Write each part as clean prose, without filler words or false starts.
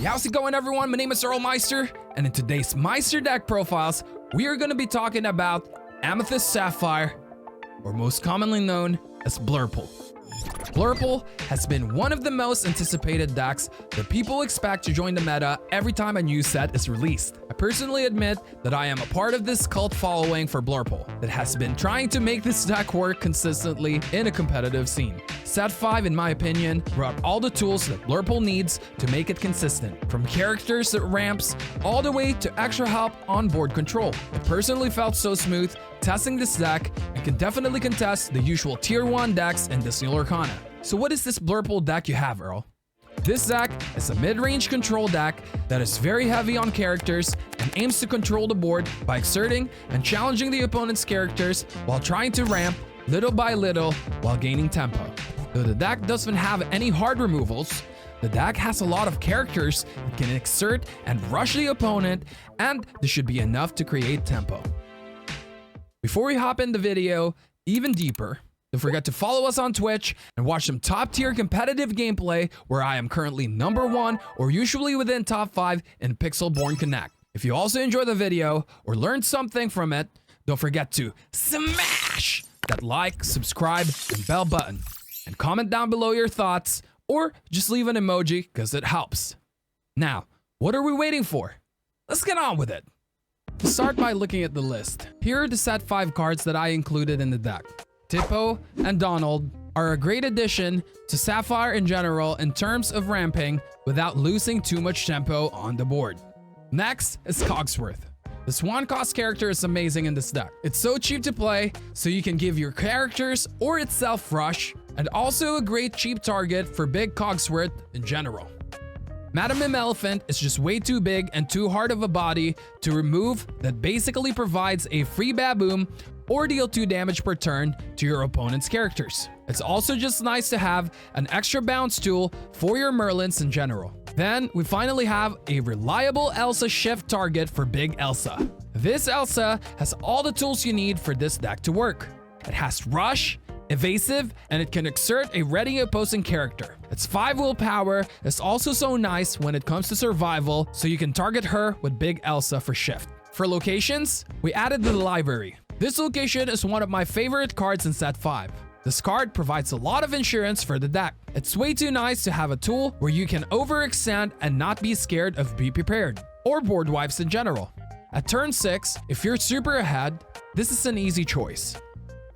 How's it going, everyone? My name is Meister, and in today's Meister deck profiles, we are going to be talking about Amethyst Sapphire, or most commonly known as Blurple. Blurple has been one of the most anticipated decks that people expect to join the meta every time a new set is released. I personally admit that I am a part of this cult following for Blurple that has been trying to make this deck work consistently in a competitive scene. Set 5, in my opinion, brought all the tools that Blurple needs to make it consistent, from characters that ramps all the way to extra help on board control. It personally felt so smooth testing this deck and can definitely contest the usual tier 1 decks in this new Lorcana. So what is this Blurple deck you have, Earl? This deck is a mid-range control deck that is very heavy on characters and aims to control the board by exerting and challenging the opponent's characters while trying to ramp little by little while gaining tempo. Though the deck doesn't have any hard removals, the deck has a lot of characters that can exert and rush the opponent, and this should be enough to create tempo. Before we hop in the video even deeper, don't forget to follow us on Twitch and watch some top tier competitive gameplay where I am currently #1 or usually within top 5 in Pixelborn Connect. If you also enjoy the video or learned something from it, don't forget to smash that like, subscribe, and bell button, and comment down below your thoughts or just leave an emoji because it helps. Now, what are we waiting for? Let's get on with it. Start by looking at the list. Here are the set 5 cards that I included in the deck. Tipo and Donald are a great addition to Sapphire in general in terms of ramping without losing too much tempo on the board. Next is Cogsworth. This one cost character is amazing in this deck. It's so cheap to play, so you can give your characters or itself rush, and also a great cheap target for big Cogsworth in general. Madam Elephant is just way too big and too hard of a body to remove that basically provides a free baboon or deal 2 damage per turn to your opponent's characters. It's also just nice to have an extra bounce tool for your Merlins in general. Then we finally have a reliable Elsa shift target for Big Elsa. This Elsa has all the tools you need for this deck to work. It has rush, evasive, and it can exert a ready opposing character. Its 5 willpower is also so nice when it comes to survival, so you can target her with Big Elsa for shift. For locations, we added the library. This location is one of my favorite cards in set 5. This card provides a lot of insurance for the deck. It's way too nice to have a tool where you can overextend and not be scared of be prepared, or board wipes in general. At turn 6, if you're super ahead, this is an easy choice.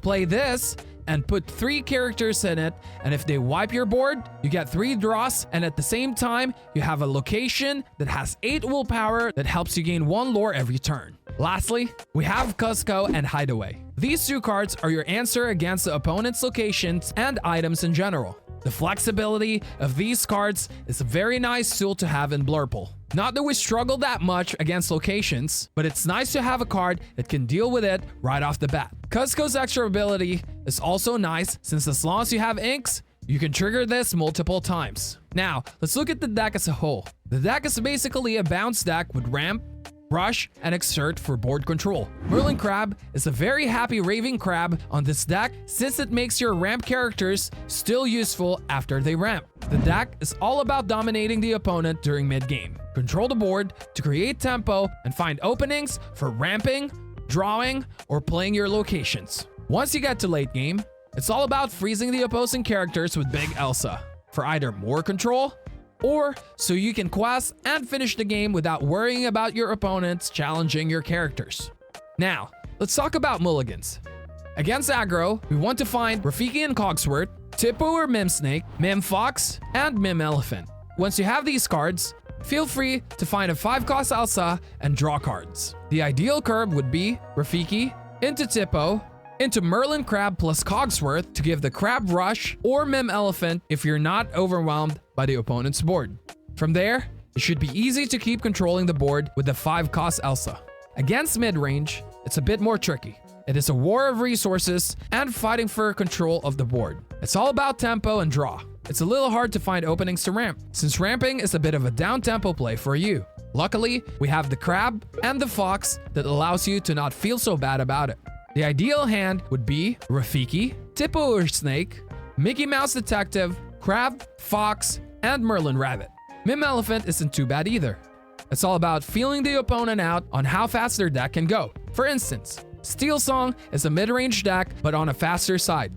Play this and put 3 characters in it, and if they wipe your board, you get 3 draws, and at the same time, you have a location that has 8 willpower that helps you gain 1 lore every turn. Lastly, we have Cusco and Hideaway. These 2 cards are your answer against the opponent's locations and items in general. The flexibility of these cards is a very nice tool to have in Blurple. Not that we struggle that much against locations, but it's nice to have a card that can deal with it right off the bat. Cusco's extra ability is also nice, since as long as you have inks, you can trigger this multiple times. Now, let's look at the deck as a whole. The deck is basically a bounce deck with ramp, rush, and exert for board control. Merlin Crab is a very happy raving crab on this deck, since it makes your ramp characters still useful after they ramp. The deck is all about dominating the opponent during mid-game. Control the board to create tempo and find openings for ramping, drawing, or playing your locations. Once you get to late game, it's all about freezing the opposing characters with Big Elsa for either more control or so you can quest and finish the game without worrying about your opponents challenging your characters. Now, let's talk about mulligans. Against aggro, we want to find Rafiki and Cogsworth, Tipo or Mim Snake, Mim Fox, and Mim Elephant. Once you have these cards, feel free to find a 5-cost Elsa and draw cards. The ideal curve would be Rafiki into Tipo, into Merlin Crab plus Cogsworth to give the Crab Rush, or Mim Elephant if you're not overwhelmed by the opponent's board. From there, it should be easy to keep controlling the board with the 5-cost Elsa. Against mid-range, it's a bit more tricky. It is a war of resources and fighting for control of the board. It's all about tempo and draw. It's a little hard to find openings to ramp, since ramping is a bit of a down-tempo play for you. Luckily, we have the Crab and the Fox that allows you to not feel so bad about it. The ideal hand would be Rafiki, Tipo or Snake, Mickey Mouse Detective, Crab, Fox, and Merlin Rabbit. Mim Elephant isn't too bad either. It's all about feeling the opponent out on how fast their deck can go. For instance, Steel Song is a mid-range deck but on a faster side.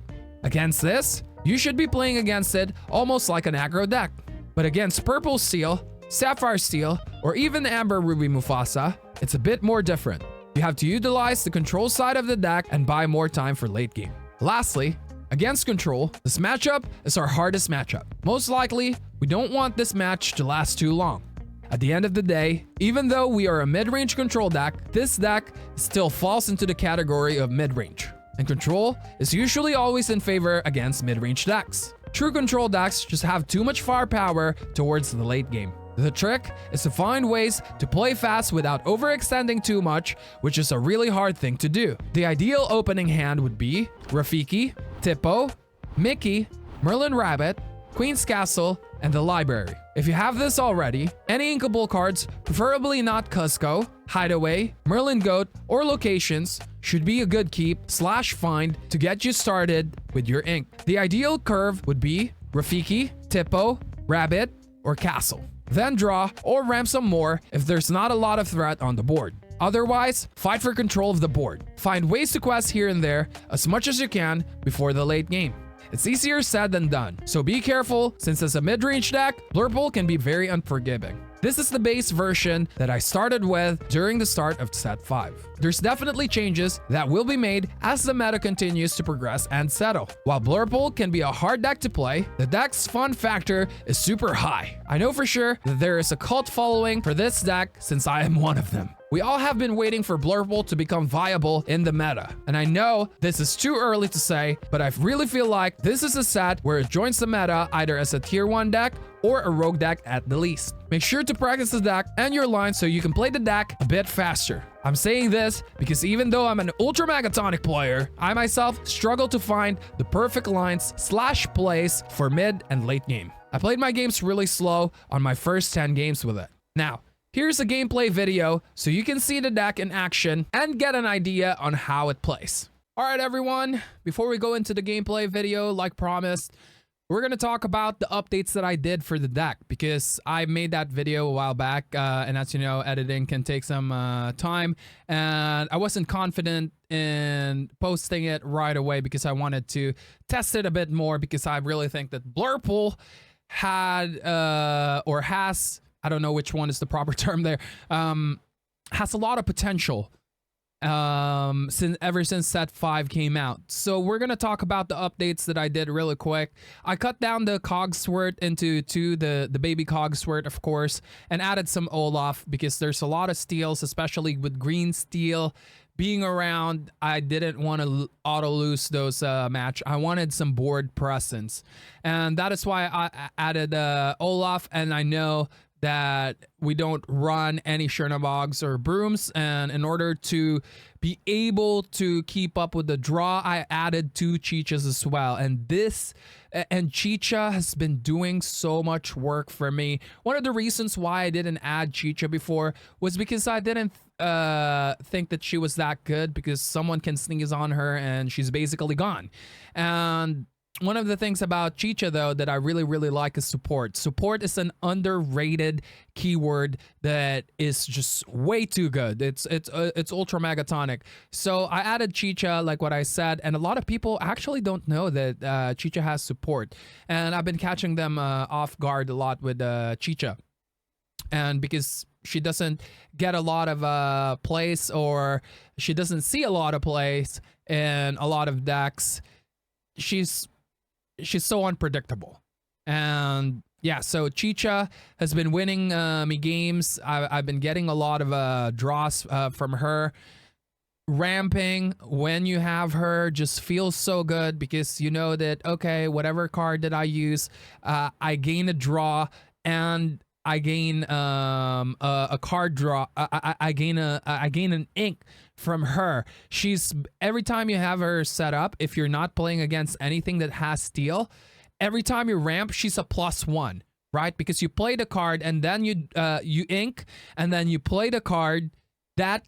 Against this, you should be playing against it almost like an aggro deck. But against Purple Steel, Sapphire Steel, or even Amber Ruby Mufasa, it's a bit more different. You have to utilize the control side of the deck and buy more time for late game. Lastly, against control, this matchup is our hardest matchup. Most likely, we don't want this match to last too long. At the end of the day, even though we are a mid-range control deck, this deck still falls into the category of mid-range. And control is usually always in favor against mid-range decks. True control decks just have too much firepower towards the late game. The trick is to find ways to play fast without overextending too much, which is a really hard thing to do. The ideal opening hand would be Rafiki, Tippo, Mickey, Merlin Rabbit, Queen's Castle, and the Library. If you have this already, any inkable cards, preferably not Cusco, Hideaway, Merlin Goat, or Locations, should be a good keep/find to get you started with your ink. The ideal curve would be Rafiki, Tippo, Rabbit, or Castle. Then draw or ramp some more if there's not a lot of threat on the board. Otherwise, fight for control of the board. Find ways to quest here and there as much as you can before the late game. It's easier said than done, so be careful since as a mid-range deck, Blurple can be very unforgiving. This is the base version that I started with during the start of set 5. There's definitely changes that will be made as the meta continues to progress and settle. While Blurple can be a hard deck to play, the deck's fun factor is super high. I know for sure that there is a cult following for this deck since I am one of them. We all have been waiting for Blurple to become viable in the meta, and I know this is too early to say, but I really feel like this is a set where it joins the meta either as a tier 1 deck or a rogue deck at the least. Make sure to practice the deck and your line so you can play the deck a bit faster. I'm saying this because even though I'm an Ultra Megatonic player, I myself struggle to find the perfect lines/plays for mid and late game. I played my games really slow on my first 10 games with it. Now, here's a gameplay video so you can see the deck in action and get an idea on how it plays. Alright everyone, before we go into the gameplay video, like promised, we're going to talk about the updates that I did for the deck because I made that video a while back and as you know, editing can take some time and I wasn't confident in posting it right away because I wanted to test it a bit more because I really think that Blurple had or has, I don't know which one is the proper term there, has a lot of potential ever since set 5 came out. So we're gonna talk about the updates that I did really quick. I cut down the Cogsworth into 2, the baby Cogsworth of course, and added some Olaf because there's a lot of steals, especially with green steel being around. I didn't want to auto lose those match. I wanted some board presence, and that is why I added Olaf. And I know that we don't run any Chernobogs or Brooms, and in order to be able to keep up with the draw, I added 2 Chichas as well. And Chicha has been doing so much work for me. One of the reasons why I didn't add Chicha before was because I didn't think that she was that good, because someone can sneeze on her and she's basically gone. And one of the things about Chicha, though, that I really, really like is support. Support is an underrated keyword that is just way too good. It's ultra megatonic. So I added Chicha, like what I said, and a lot of people actually don't know that Chicha has support. And I've been catching them off guard a lot with Chicha. And because she doesn't get a lot of plays, or she doesn't see a lot of plays in a lot of decks, she's so unpredictable. And yeah, so Chicha has been winning me games. I've been getting a lot of draws from her. Ramping when you have her just feels so good because you know that, okay, whatever card that I use, I gain a draw and I gain a card draw. I gain an ink from her. She's, every time you have her set up, if you're not playing against anything that has steal, every time you ramp, she's a +1, right? Because you play the card and then you ink, and then you play the card that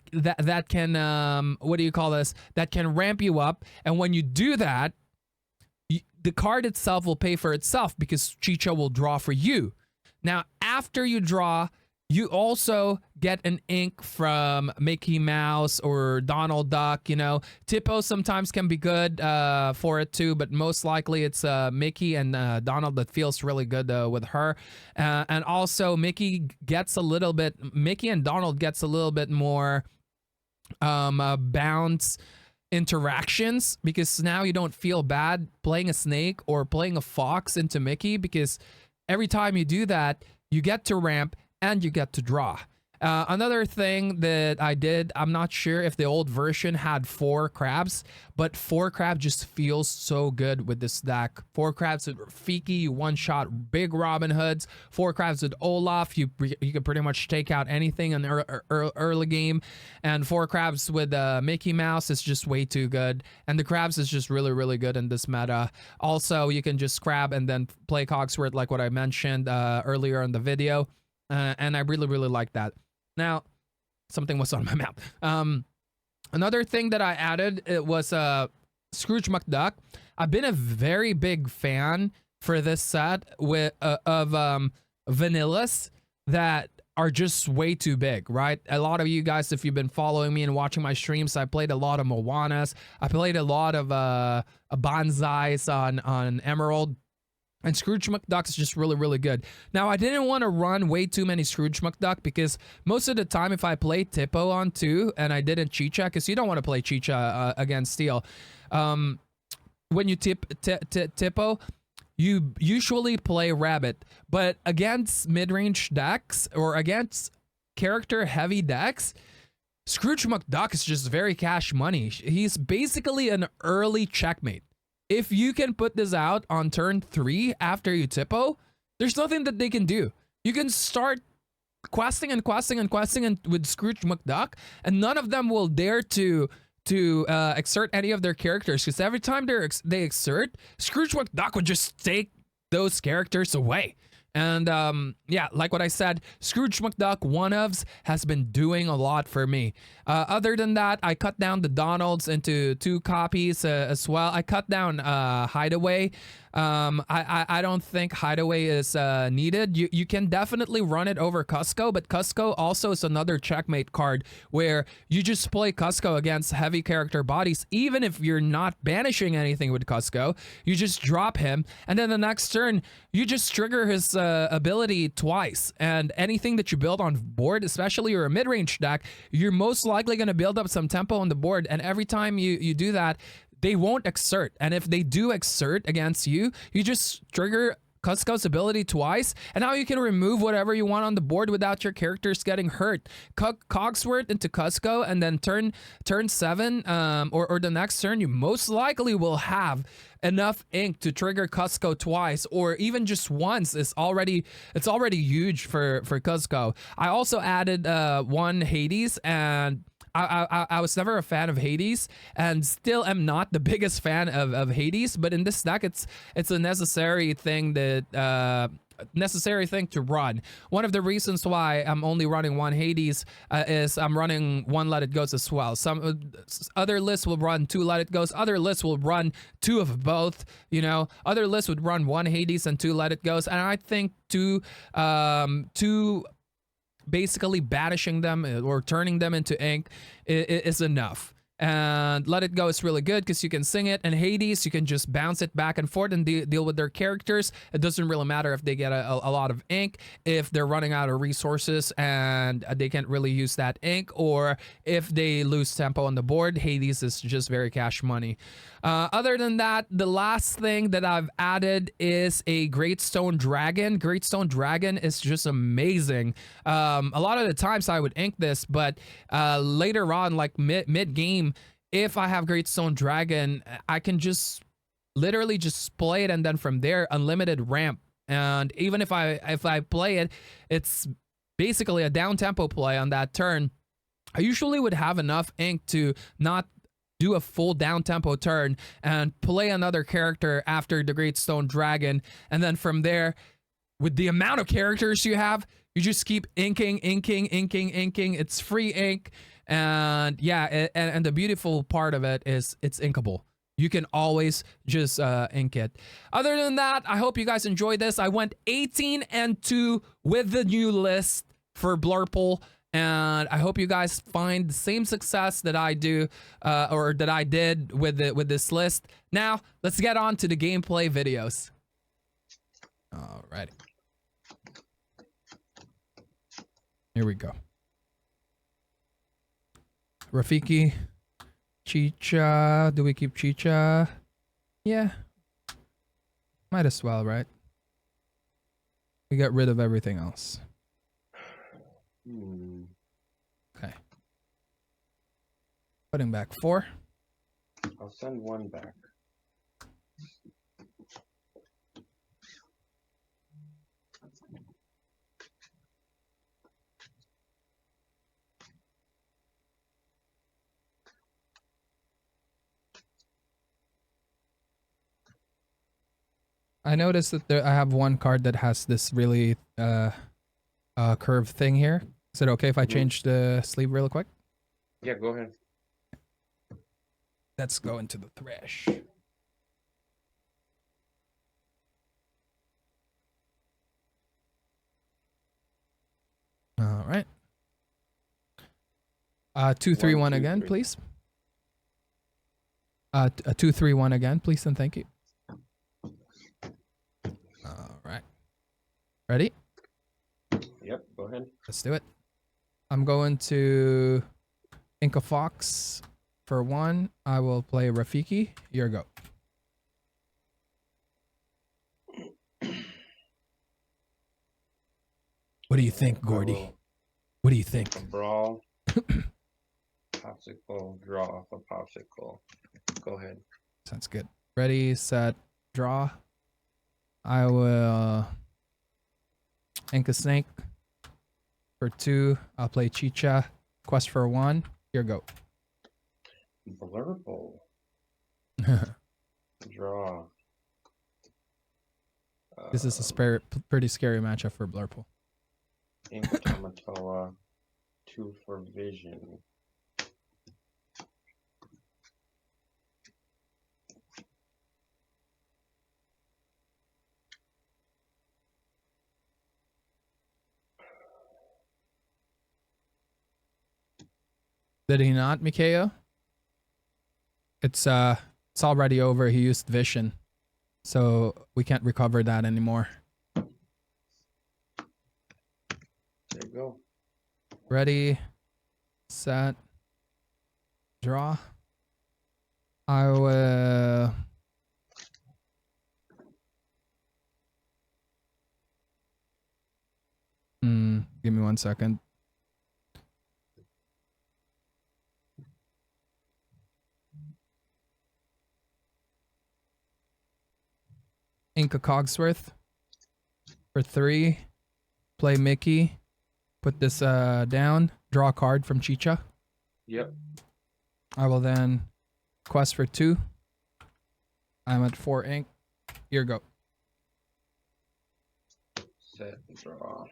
can what do you call this? That can ramp you up, and when you do that, the card itself will pay for itself because Chicha will draw for you. Now, after you draw, you also get an ink from Mickey Mouse or Donald Duck, you know. Tipo sometimes can be good for it too, but most likely it's Mickey and Donald that feels really good with her. And also Mickey and Donald gets a little bit more bounce interactions, because now you don't feel bad playing a snake or playing a fox into Mickey, because every time you do that, you get to ramp and you get to draw. Another thing that I did, I'm not sure if the old version had 4 crabs, but 4 crab just feels so good with this deck. 4 crabs with Rafiki, you one-shot big Robin Hoods. 4 crabs with Olaf, you can pretty much take out anything in the early game. And 4 crabs with Mickey Mouse is just way too good. And the crabs is just really, really good in this meta. Also, you can just crab and then play Cogsworth like what I mentioned earlier in the video. And I really, really like that. Now, something was on my mouth. Another thing that I added, it was Scrooge McDuck. I've been a very big fan for this set of vanillas that are just way too big, right? A lot of you guys, if you've been following me and watching my streams, I played a lot of Moanas. I played a lot of Bonsais on Emerald. And Scrooge McDuck is just really, really good. Now, I didn't want to run way too many Scrooge McDuck, because most of the time if I play Tipo on 2 and I didn't Chicha, because you don't want to play Chicha against Steel. When you Tipo, you usually play Rabbit. But against mid-range decks or against character-heavy decks, Scrooge McDuck is just very cash money. He's basically an early checkmate. If you can put this out on turn 3 after you Tipo, there's nothing that they can do. You can start questing and with Scrooge McDuck, and none of them will dare to exert any of their characters, because every time they exert, Scrooge McDuck would just take those characters away. And yeah, like what I said, Scrooge McDuck one-ofs has been doing a lot for me. Other than that, I cut down the Donalds into 2 copies as well. I cut down Hideaway. I don't think Hideaway is needed. You can definitely run it over Cusco, but Cusco also is another checkmate card where you just play Cusco against heavy character bodies. Even if you're not banishing anything with Cusco, you just drop him, and then the next turn you just trigger his ability twice, and anything that you build on board, especially you're a mid-range deck, you're most likely going to build up some tempo on the board, and every time you do that, they won't exert. And if they do exert against you, you just trigger Cusco's ability twice, and now you can remove whatever you want on the board without your characters getting hurt. Cogsworth into Cusco, and then turn 7 or the next turn, you most likely will have enough ink to trigger Cusco twice, or even just once. It's already huge for Cusco. I also added 1 Hades, and I was never a fan of Hades, and still am not the biggest fan of Hades, but in this deck it's a necessary thing that necessary thing to run. One of the reasons why I'm only running 1 Hades is I'm running 1 Let It Goes as well. Some other lists will run 2 Let It Goes, other lists will run 2 of both, you know. Other lists would run 1 Hades and 2 Let It Goes, and I think two basically banishing them or turning them into ink is enough. And Let It Go is really good because you can sing it, and Hades, you can just bounce it back and forth and deal with their characters. It doesn't really matter if they get a lot of ink, if they're running out of resources and they can't really use that ink, or if they lose tempo on the board. Hades is just very cash money. Other than that, the last thing that I've added is a Great Stone Dragon. Great Stone Dragon is just amazing. A lot of the times I would ink this, but later on, like mid-game, if I have Great Stone Dragon, I can just literally just play it, and then from there, unlimited ramp. And even if I play it, it's basically a down-tempo play on that turn. I usually would have enough ink to not do a full down-tempo turn and play another character after the Great Stone Dragon, and then from there, with the amount of characters you have, you just keep inking. It's free ink, and yeah, and the beautiful part of it is it's inkable. you can always just ink it. Other than that, I hope you guys enjoyed this. I went 18-2 with the new list for Blurple, and I hope you guys find the same success that I do, or that I did with this list. Now, let's get on to the gameplay videos. Alrighty. Here we go. Rafiki. Chicha. Do we keep Chicha? Yeah. Might as well, right? We got rid of everything else. Okay. Putting back 4. I'll send 1 back. I noticed that I have one card that has this really curved thing here. Is it okay if I change the sleeve real quick? Yeah, go ahead. Let's go into the thresh. All right. 2-3-1 again, please. 2-3-1 again, please, and thank you. All right. Ready? Yep, go ahead. Let's do it. I'm going to ink a fox for 1. I will play Rafiki. Your go. What do you think, Gordy? What do you think? A brawl. Popsicle, draw off a popsicle. Go ahead. Sounds good. Ready, set, draw. I will ink a snake for 2. I'll play Chicha. Quest for 1. Your go. Blurple. Draw. This is a pretty scary matchup for Blurple. Ink Tamatoa. 2 for vision. Did he not, Mikeo? It's already over. He used vision, so we can't recover that anymore. There you go. Ready, set, draw. I will give me 1 second. Ink a Cogsworth for 3. Play Mickey. Put this down. Draw a card from Chicha. Yep. I will then quest for 2. I'm at 4 ink. Here go. Set, draw.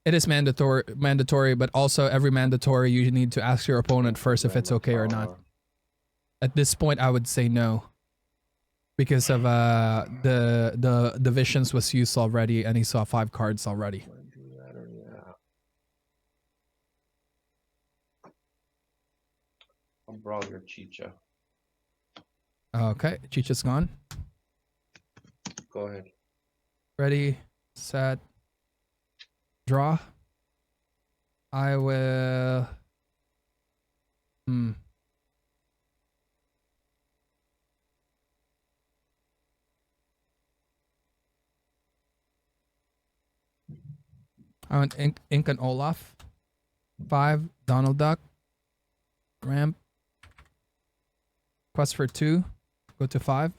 It is mandatory, but also every mandatory you need to ask your opponent first if it's okay or not. At this point, I would say no. Because of the visions was used already, and he saw 5 cards already. I'll brawl your Chicha. Okay, Chicha's gone. Go ahead. Ready, set, draw. I will. I want ink and Olaf. 5, Donald Duck. Ramp. Quest for 2. Go to 5.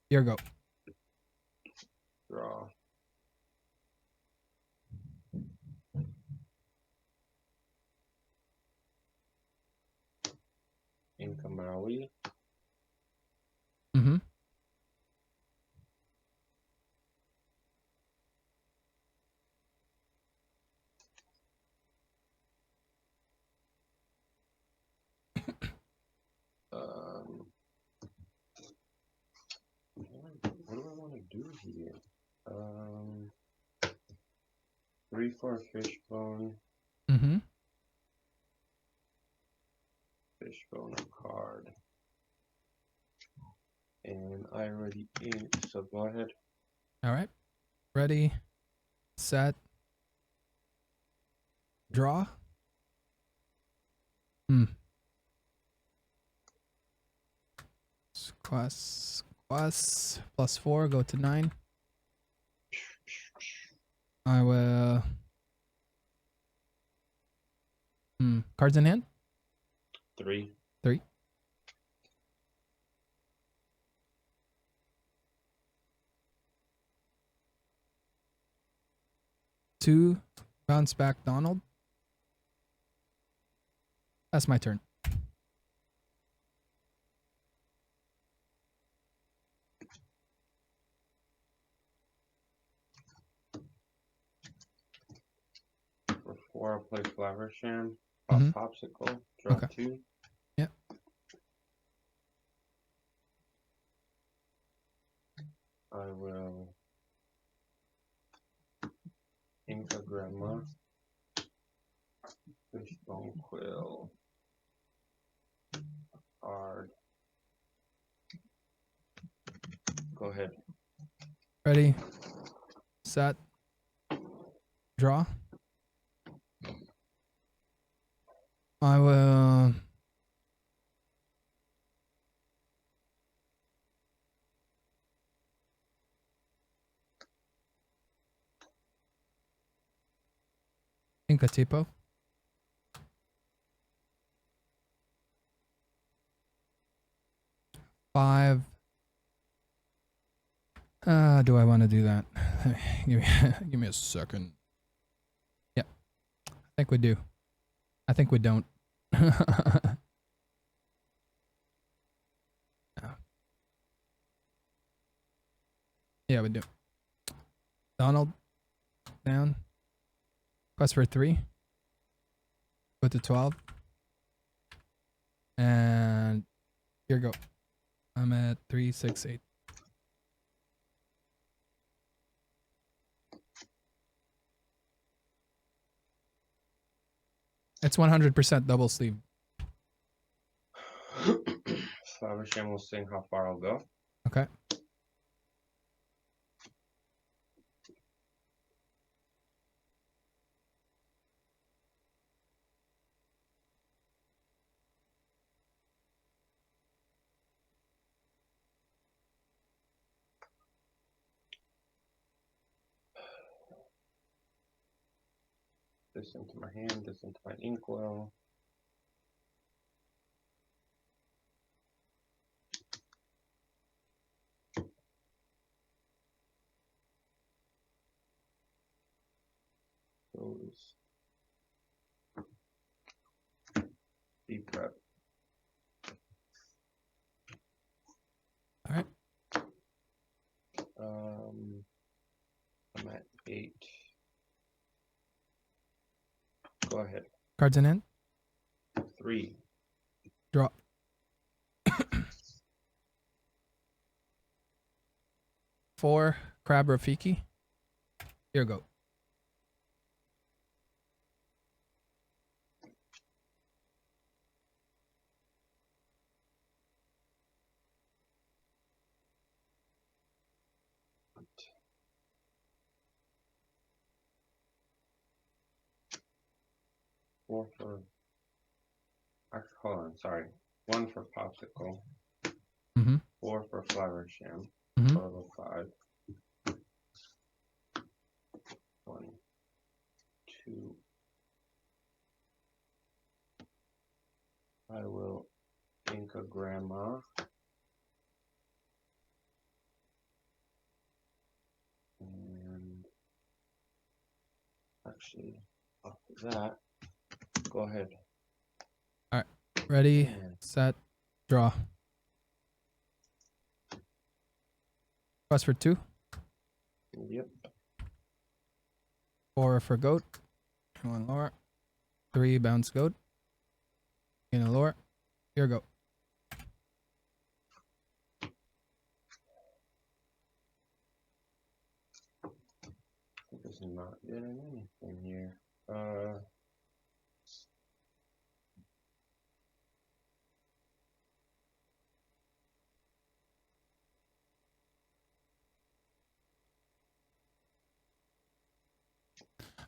Here go. Draw. Ink a Maui. do here? 3 for a fishbone. Mm-hmm. Fishbone a card. And I already inked, so go ahead. All right. Ready, set, draw. Quest +4, go to 9. I will. Cards in hand? 3. 3. Two, bounce back Donald. That's my turn. For 4, I'll play Flower Sham. Mhm. Popsicle. Draw Okay. 2. Yeah. I will ink a grandma. Fishbone quill. Card. Go ahead. Ready, set, draw. I will. Ink a tipo. Five. Do I want to do that? Give me a second. Yeah, I think we do. I think we don't. Yeah, we do. Donald, down. Quest for 3. Go to 12. And here we go. I'm at 3, 6, 8. It's 100% double sleeve. Flower Sham will sing how far I'll go. Okay. This into my hand, this into my inkwell. Those. Be prep. All right. I'm at 8. Go ahead. Cards in hand. 3. Draw. 4, Crab Rafiki. Here we go. Four for. Actually, hold on. Sorry. 1 for popsicle. Mm-hmm. 4 for Flower Sham. Mm-hmm. Total 5. 1, 2. I will ink a grandma. And actually, after that, go ahead. All right. Ready, And set, draw. Quest for 2. yep. 4 for goat. 1 lower. 3 bounce goat. In a lower. Here we go. not getting anything here.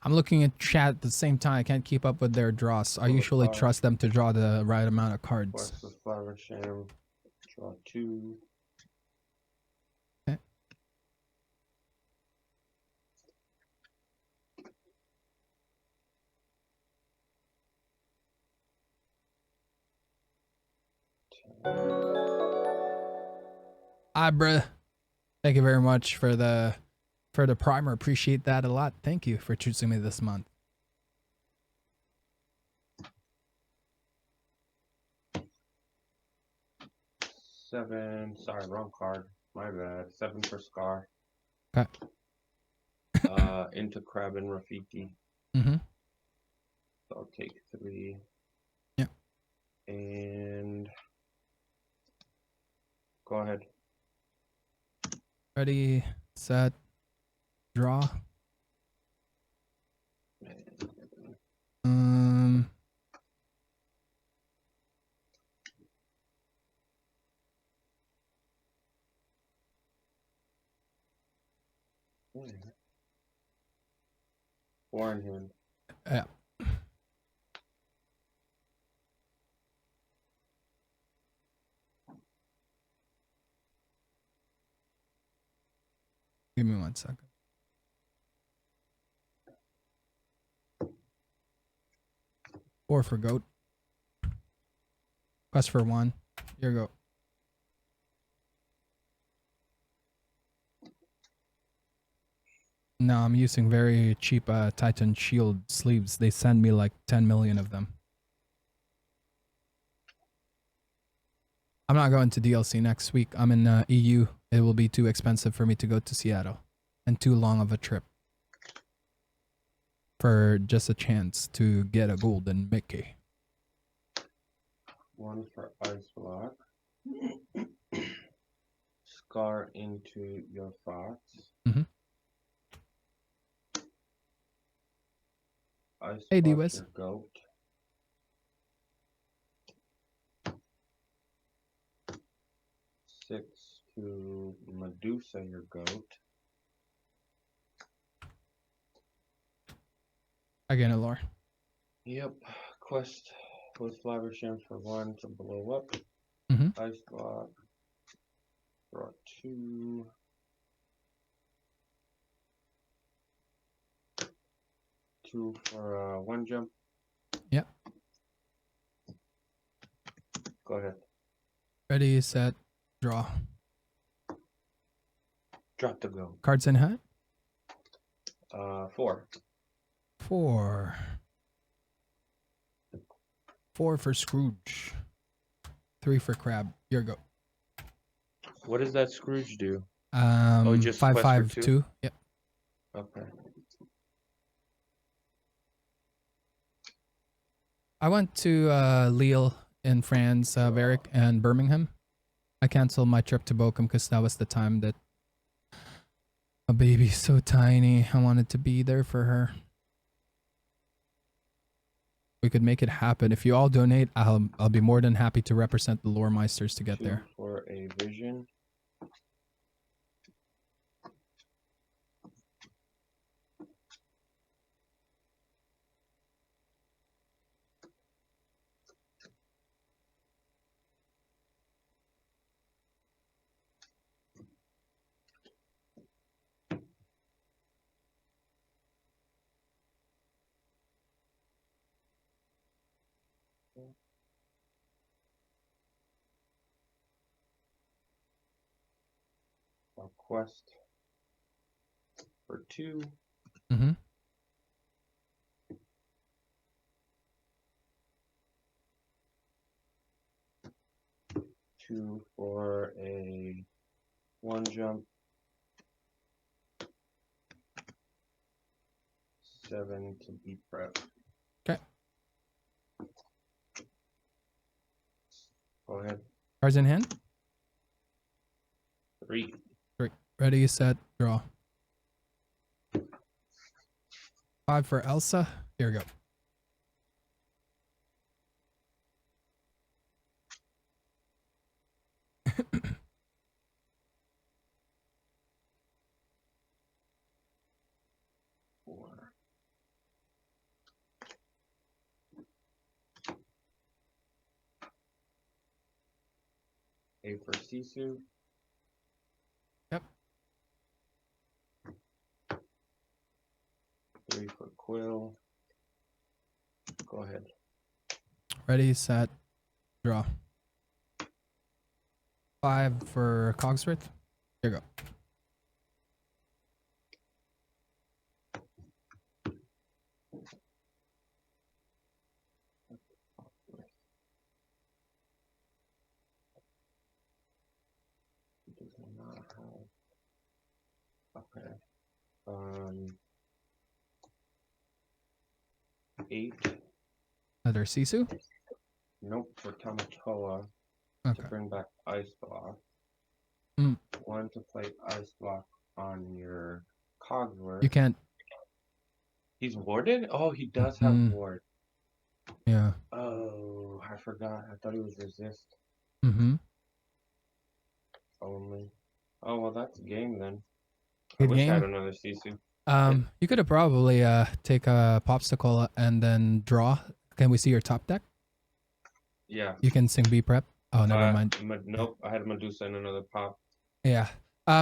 I'm looking at chat at the same time. I can't keep up with their draws. I usually trust them to draw the right amount of cards. Quest with Flower Sham. Draw 2. Okay. Bruh. Thank you very much for the primer. Appreciate that a lot. Thank you for choosing me this month. Seven. Sorry, wrong card. My bad. 7 for Scar. Okay. Into Crab and Rafiki. Mm-hmm. So I'll take 3. Yeah. And go ahead. Ready, set, draw. Four in hand. Yeah. Give me 1 second. Four for goat. Quest for 1. Here you go. No, I'm using very cheap Titan Shield sleeves. They send me like 10 million of them. I'm not going to DLC next week. I'm in EU. It will be too expensive for me to go to Seattle. And too long of a trip. For just a chance to get a golden Mickey. 1 for Ice Block. Scar into your Fox. Mm-hmm. Ice Hey, Block D-Wiz. your Goat. 6 to Medusa your Goat. Again, a lore. Yep. Quest with Flabbersham for 1 to blow up. Mm-hmm. Ice Block. Draw 2. Two for 1 jump. Yep. Go ahead. Ready, set, draw. Drop the go. Cards in hand? 4. 4. 4 for Scrooge. 3 for Crab. Here you go. What does that Scrooge do? Just 5/5/2. Yep. Okay. I went to Lille in France, Varick, and Birmingham. I canceled my trip to Bochum because that was the time that a baby's so tiny. I wanted to be there for her. We could make it happen. If you all donate, I'll be more than happy to represent the Lore Meisters to get 2 there. for a vision. A quest for 2. Mm-hmm. Two for a 1 jump. 7 to be prep. Okay. Go ahead. Cards in hand? 3. 3. Ready, set, draw. 5 for Elsa. Here we go. Four. A for Sisu. Yep. 3 for Quill. Go ahead. Ready, set, draw. 5 for Cogsworth. Here you go. Does not have. Okay. 8. Another Sisu. Nope, for Tamatoa Okay. to bring back Ice Block. Mm. 1 to play Ice Block on your Cogsworth. You can't. He's warded? Oh, he does have ward. Yeah. Oh, I forgot. I thought he was resist only. Oh, well, that's game then. I Good wish I had game. another Sisu. You could have probably take a popsicle and then draw. Can we see your top deck? Yeah. You can sing B prep. Oh, never mind. Nope, I had Medusa and another pop. Yeah.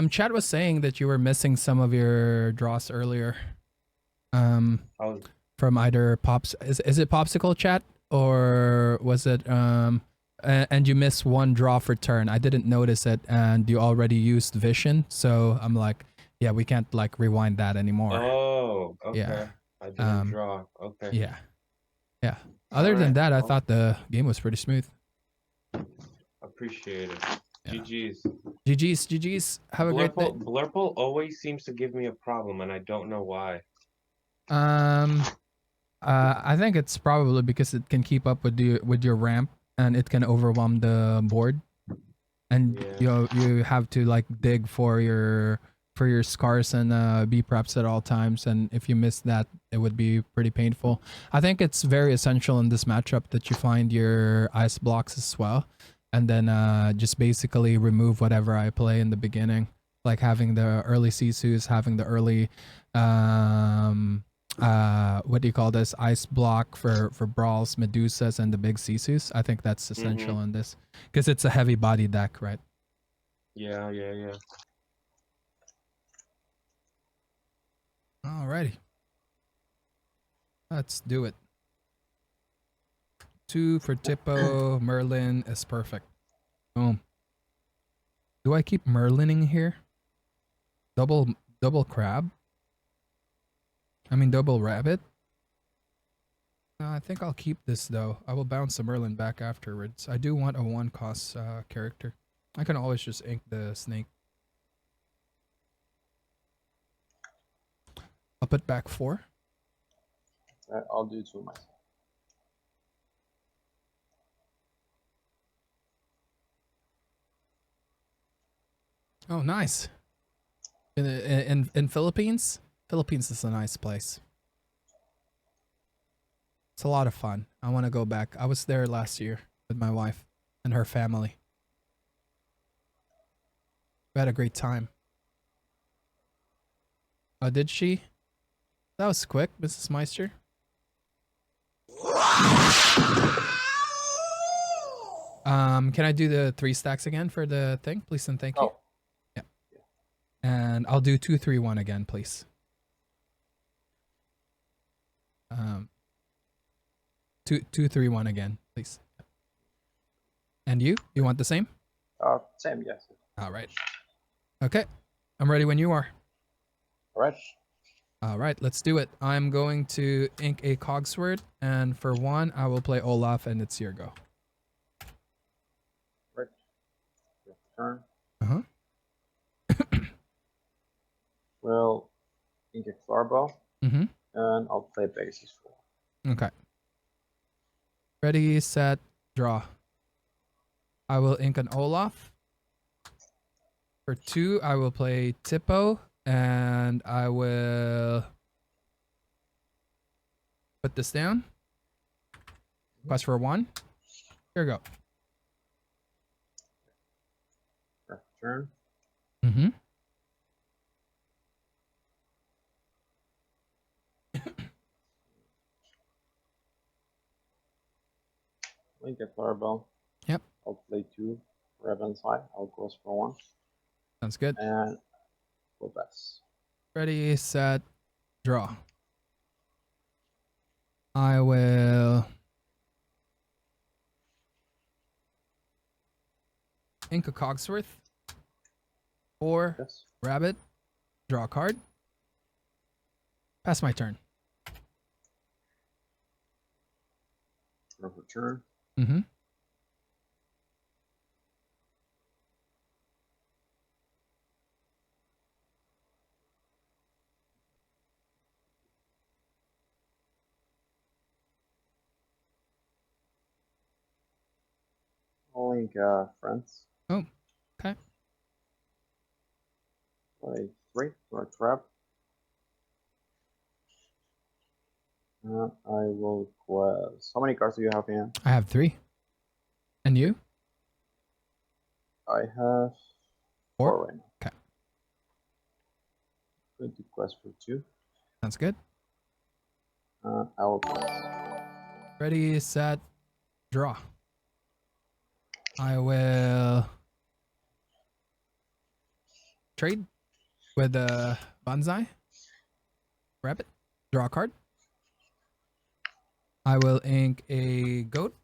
Chad was saying that you were missing some of your draws earlier. From either pops. Is it popsicle, chat, or was it and you missed one draw for turn? I didn't notice it, and you already used vision, so I'm like, yeah, we can't like rewind that anymore. Oh, okay. Yeah. I didn't draw. Okay. Yeah. Yeah. Other than that, I thought the game was pretty smooth. Appreciate it. Yeah. GG's. GG's. GG's. Have a great day. Blurple always seems to give me a problem, and I don't know why. I think it's probably because it can keep up with your ramp, and it can overwhelm the board, and you have to like dig for your scars and B preps at all times, and if you miss that, it would be pretty painful. I think it's very essential in this matchup that you find your ice blocks as well, and then just basically remove whatever I play in the beginning, like having the early Sisus, having the early what do you call this, ice block for brawls, Medusas, and the big Sisus. I think that's essential in this because it's a heavy body deck, right? Yeah. Alrighty, let's do it. 2 for Tipo. Merlin is perfect. Boom. Do I keep Merlining here? Double crab? I mean double rabbit? I think I'll keep this though. I will bounce the Merlin back afterwards. I do want a 1 cost character. I can always just ink the snake. I'll put back 4. I'll do 2 myself. Oh, nice. In Philippines? Philippines is a nice place. It's a lot of fun. I want to go back. I was there last year with my wife and her family. We had a great time. Oh, did she? That was quick, Mrs. Meister. Can I do the 3 stacks again for the thing, please and thank you? Yeah. And I'll do 2, 3, 1 again, please. 2, 3, 1 again, please. And you want the same? Same, yes. All right. Okay, I'm ready when you are. All right. All right, let's do it. I'm going to ink a Cogsworth, and for 1, I will play Olaf, and it's your go. Right. Your turn. Well, ink a Flarball. And I'll play bases 4. Okay. Ready, set, draw. I will ink an Olaf. For 2, I will play Tipo, and I will Put this down. Quest for 1. Here we go. Turn. Mm-hmm. Link a fireball. Yep. I'll play 2 red on side. I'll cross for 1. Sounds good. And we'll pass. Ready, set, draw. I will ink a Cogsworth. 4 Yes. rabbit. Draw a card. Pass my turn. Return. Mm-hmm. I'll link friends. Oh, okay. Play 3 for a trap. I will quest. How many cards do you have in hand? I have 3. And you? I have 4 right now. Okay. Going to quest for 2. Sounds good. I will pass. Ready, set, draw. I will trade with a bonsai. Rabbit. Draw a card. I will ink a goat.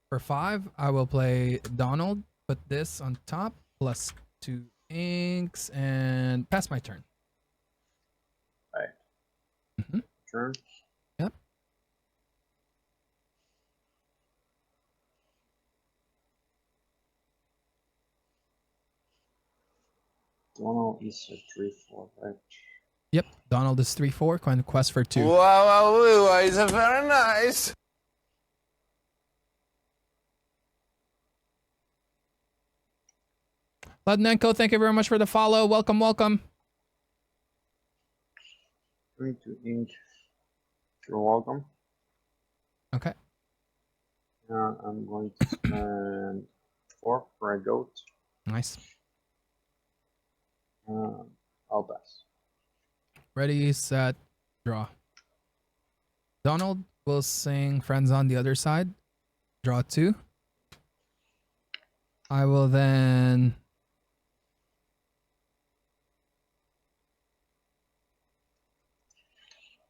For 5, I will play Donald. Put this on top. Plus 2 inks and pass my turn. Right. Mm-hmm. Turn. Yep. Donald is a 3/4, right? Yep. Donald is 3/4. Quest for 2. Wow, it's very nice. Ladnenko, thank you very much for the follow. Welcome, welcome. Going to ink. You're welcome. Okay. I'm going to spend 4 for a goat. Nice. I'll pass. Ready, set, draw. Donald will sing Friends on the Other Side. Draw 2. I will then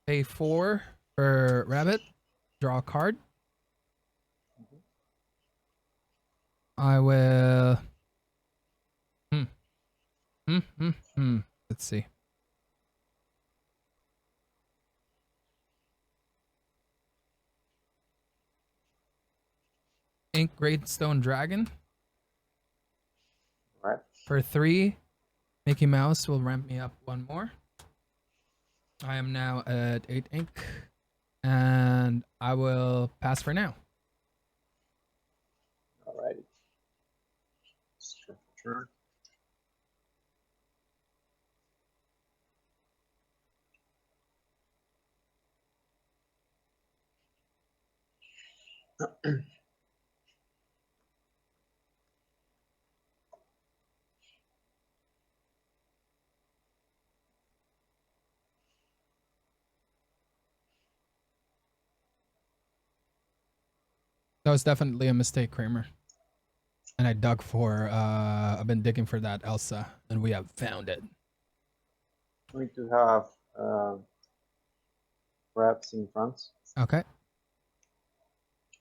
pay 4 for rabbit. Draw a card. I will. Let's see. Ink Great Stone Dragon. Right. For 3, Mickey Mouse will ramp me up 1 more. I am now at 8 ink. And I will pass for now. Alrighty. Turn. That was definitely a mistake, Kramer. And I dug for, I've been digging for that Elsa, and we have found it. Going to have crabs in front. Okay.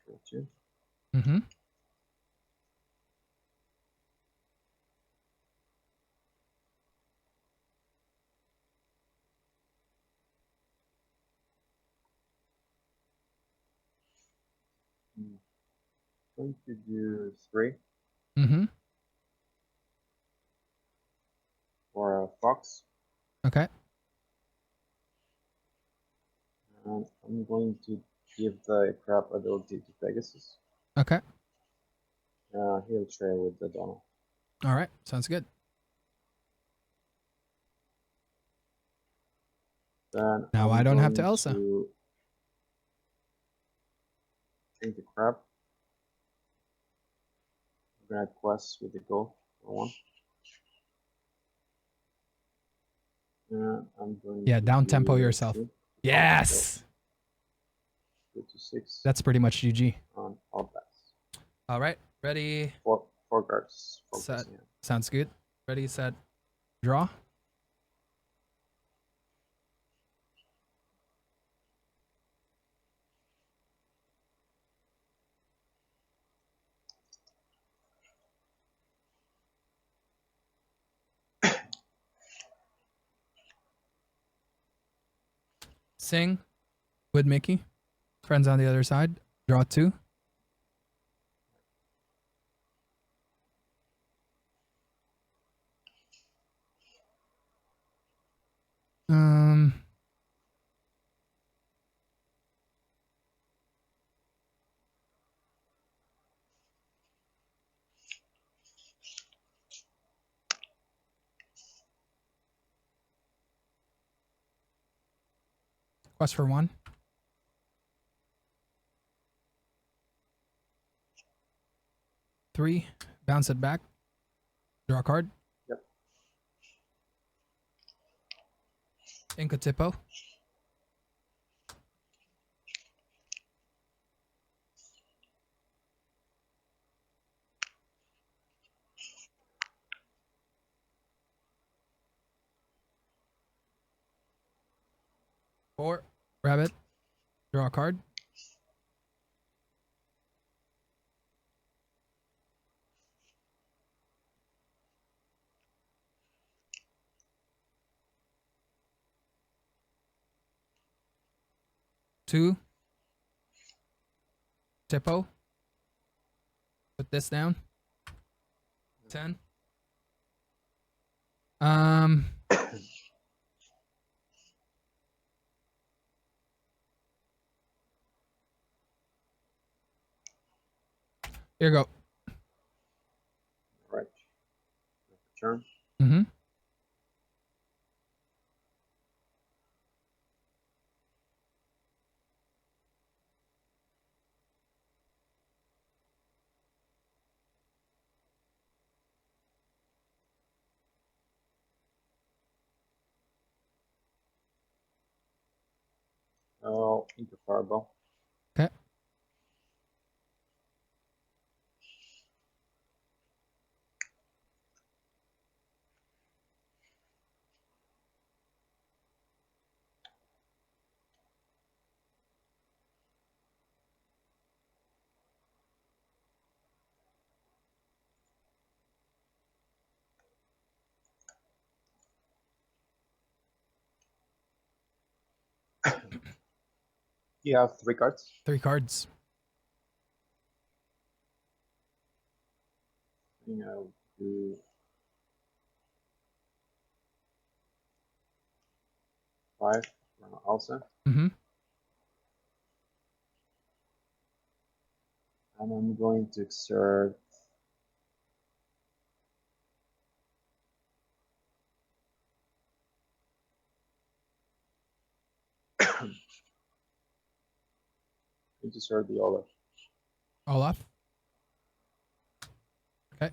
Gotcha. Mm-hmm. Going to do 3 Mm-hmm. for a fox. Okay. And I'm going to give the crab ability to Pegasus. Okay. He'll trade with the Donald. All right. Sounds good. Then Now I'm I don't have to going Elsa. to take the crab. I'm gonna quest with the go for one. And I'm going Yeah, to down do tempo the yourself. two. Yes! Go to 6 That's pretty much GG. on all bats. All right, ready, Four cards. set. Focus, yeah. Sounds good. Ready, set, draw. Sing with Mickey. Friends on the other side. Draw 2. Um, quest for 1. 3. Bounce it back. Draw a card. Yep. Inca Tipo. Four. Rabbit. Draw a card. Two. Tipo. Put this down. 10. Here you go. Right. Turn. Mm-hmm. Oh, into fireball. Okay. You have 3 cards. 3 cards. I think I'll do 5 also. Mm-hmm. And I'm going to exert the olive. Olaf. Okay.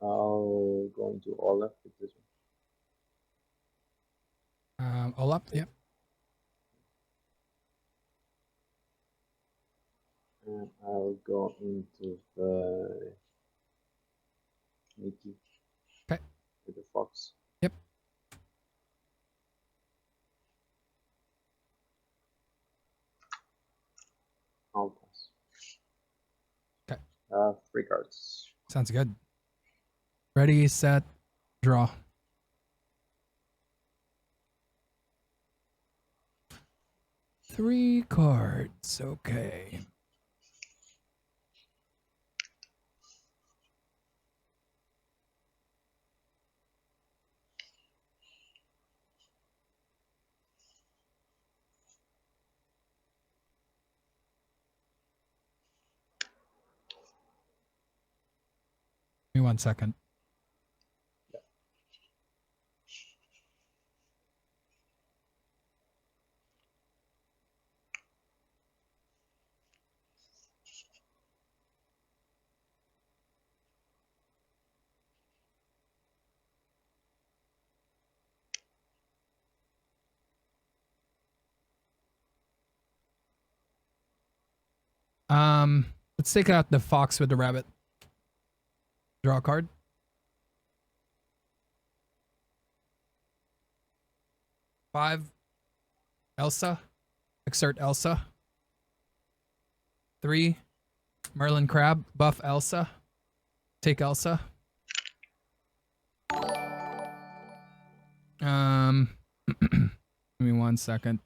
I'll go into olive with this Olaf. Yep. one. And I'll go into the Mickey. Okay. With the fox. Yep. I'll pass. Okay. 3 cards. Sounds good. Ready, set, draw. Three cards. Okay. Give me 1 second. Let's take out the fox with the rabbit. Draw a card. Five. Elsa. Exert Elsa. 3. Merlin Crab. Buff Elsa. Take Elsa. Give me 1 second.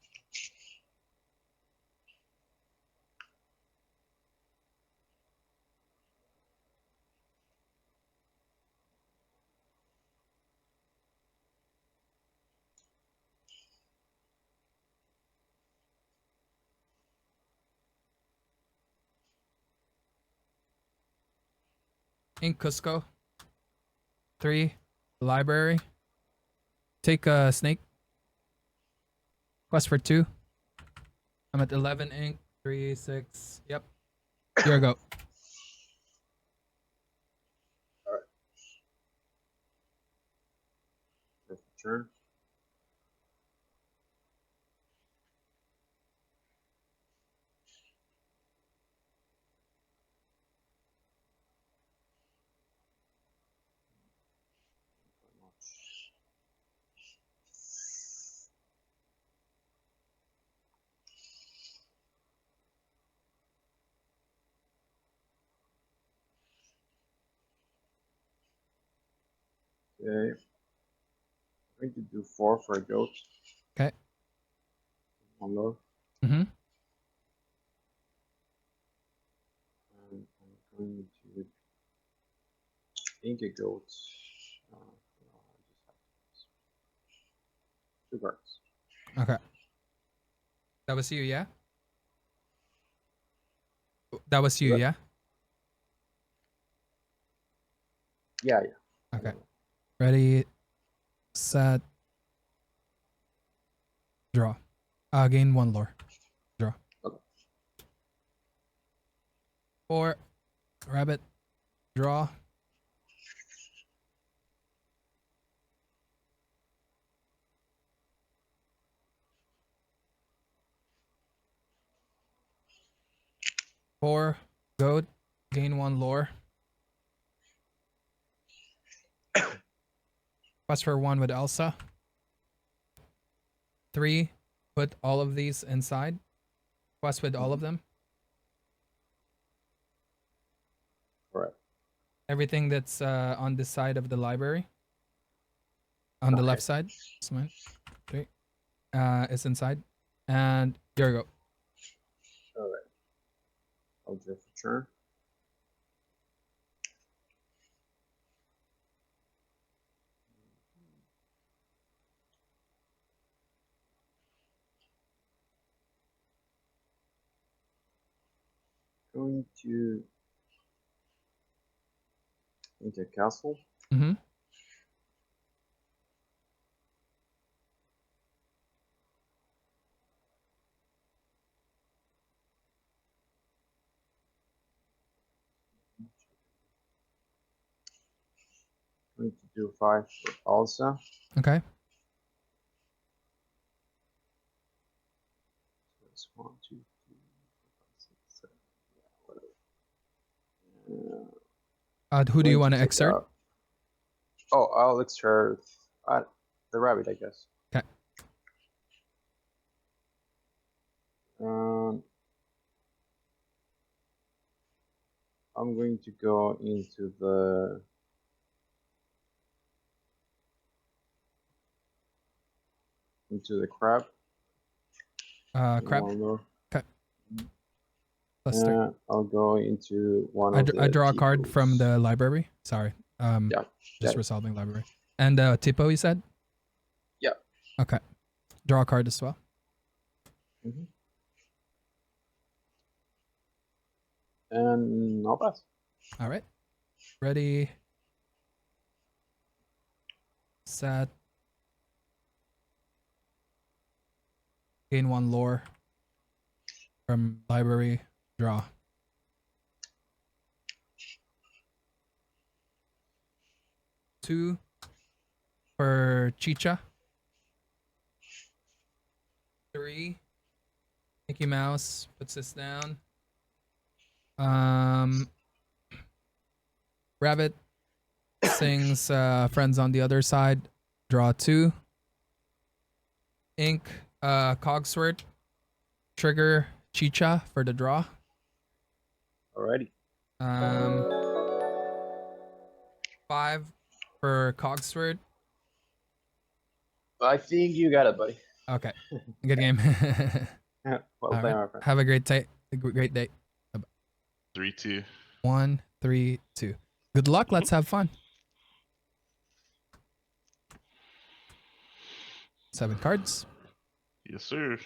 In Cusco. 3. Library. Take a snake. Quest for 2. I'm at 11 ink. 3, 6. Yep. Here I go. Turn. Okay. I'm going to do 4 for a goat. Okay. 1 low. Mm-hmm. And I'm going to ink a goat. No, I just have 2 cards. Okay. That was you, yeah? That was you, What? yeah? Yeah. Okay. Ready, set, draw. Gain 1 lore. Draw. Okay. 4. Rabbit. Draw. Four. Goat. Gain 1 lore. Quest for 1 with Elsa. 3. Put all of these inside. Quest with all of them. Correct. Everything that's on this side of the library. On the left side. This one. 3. Is inside. And here we go. Alright. I'll draw for turn. Going to into a castle. Mm-hmm. Going to do 5 for Elsa. Okay. That's 1, 2, 3, 4, 5, 6, 7. Yeah, whatever. Who do you Going want to take exert? out- Oh, I'll exert the rabbit, I guess. Okay. I'm going to go into the crab. Crab. One more. Okay. Plus 3. I'll go into one I of the I draw a card T-pools. from the library. Sorry. Yeah. Just yeah. resolving library. And Tipo, you said? Yeah. Okay. Draw a card as well. Mm-hmm. And I'll pass. All right. Ready. Set. Gain 1 lore from library. Draw. Two for Chicha. 3. Mickey Mouse puts this down. Rabbit sings Friends on the Other Side. Draw 2. Ink, Cogsword. Trigger Chicha for the draw. Alrighty. 5 for Cogsword. I think you got it, buddy. Okay. Good game. Well All played, right. my friend. Have a great day. Great day. 3-2. 1, 3, 2. Good luck. Let's have fun. 7 cards. Yes, sir.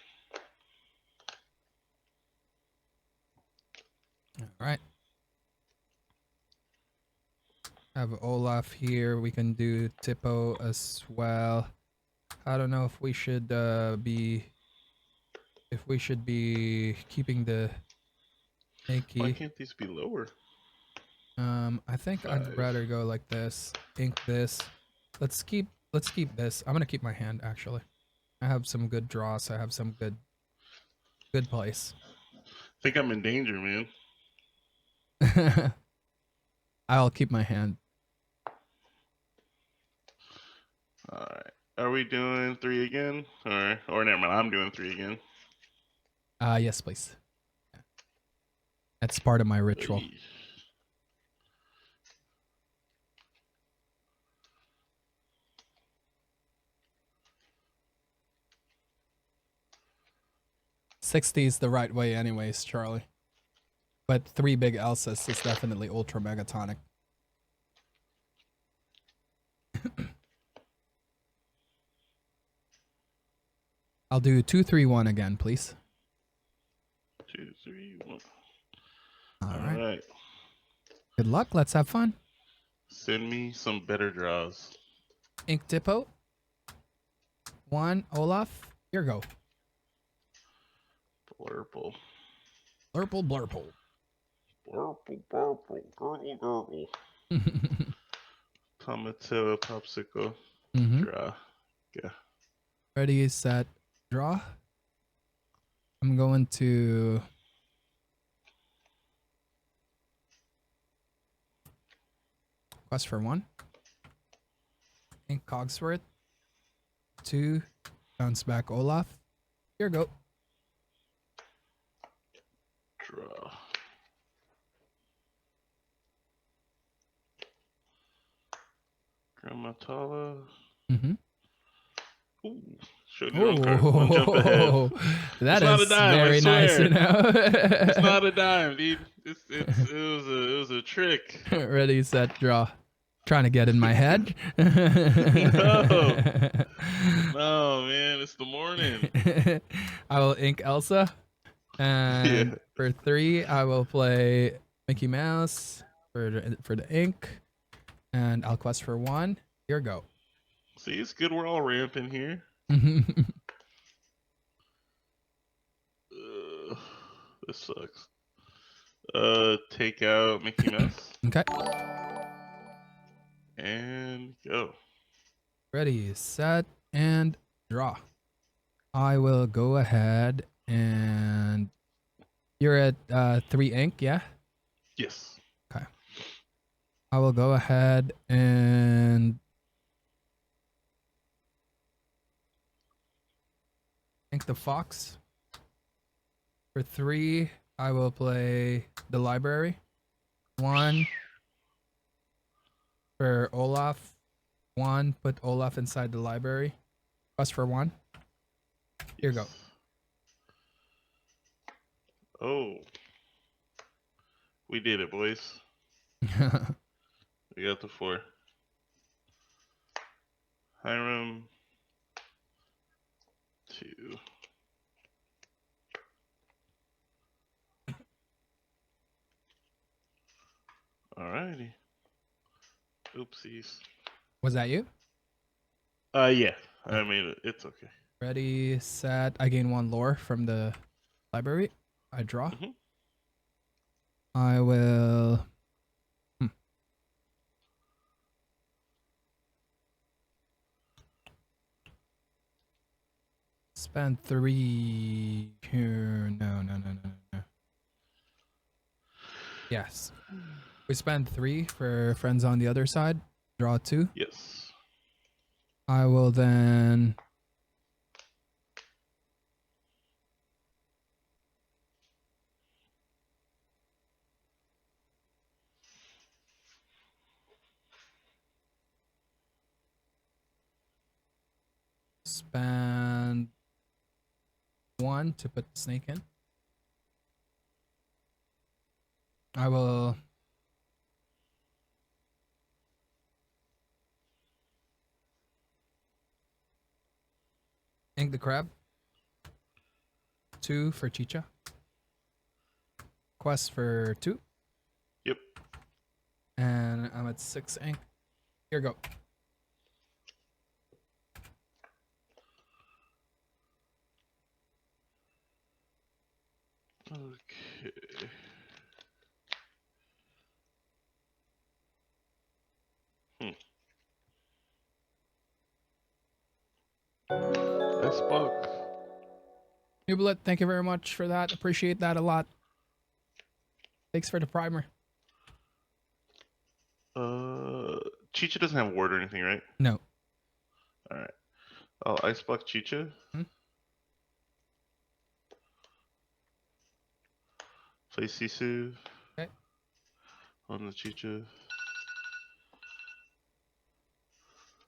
All right. Have Olaf here. We can do Tipo as well. I don't know if we should be keeping the Why Inky. can't these be lower? I think I'd 5. rather go like this. Ink this. Let's keep this. I'm gonna keep my hand actually. I have some good draws. I have some good place. I think I'm in danger, man. I'll keep my hand. All right. Are we doing 3 again? Or never mind. I'm doing 3 again. Yes, please. That's part of my ritual. Hey. $60 is the right way anyways, Charlie. But 3 big Elsas is definitely ultra megatonic. I'll do 2, 3, 1 again, please. 2, 3, 1. All All right. right. Good luck. Let's have fun. Send me some better draws. Ink Tipo. 1, Olaf. Here go. Blurple. Blurple, blurple. Blurple, blurple, gurgle, gurgle. Tomato, popsicle, draw. Yeah. Ready, set, draw. I'm going to quest for 1. Ink Cogsworth. 2. Bounce back Olaf. Here go. Draw. Grammatala. Ooh, showed your own card. 1 jump ahead. That It's not is a dime, I very nice, swear. you know. It's not a dime, dude. It was a trick. Ready, set, draw. Trying to get in my head. No, man, it's the morning. I will ink Elsa. And Yeah. for 3, I will play Mickey Mouse for the ink. And I'll quest for 1. Here go. See, it's good we're all ramping here. This sucks. Take out Mickey Mouse Okay. and go. Ready, set, and draw. I will go ahead and you're at 3 ink, yeah? Yes. Okay. I will go ahead and ink the fox. For 3, I will play the library. 1 for Olaf. 1, put Olaf inside the library. Quest for 1. Here you go. Oh. We did it, boys. We got the 4. Hiram. 2. Alrighty. Oopsies. Was that you? Yeah. I made it. It's okay. Ready, set. I gain 1 lore from the library. I draw. Mhm. I will. Spend 3 here. No. Yes. We spend 3 for friends on the other side. Draw 2. Yes. I will then spend 1 to put the snake in. I will ink the crab. 2 for Chicha. Quest for 2. Yep. And I'm at 6 ink. Here we go. Okay. That's bug. Nublet, thank you very much for that. Appreciate that a lot. Thanks for the primer. Chicha doesn't have ward or anything, right? No. Alright. I'll ice block Chicha. Hmm? Play Sisu. Okay. On the Chicha.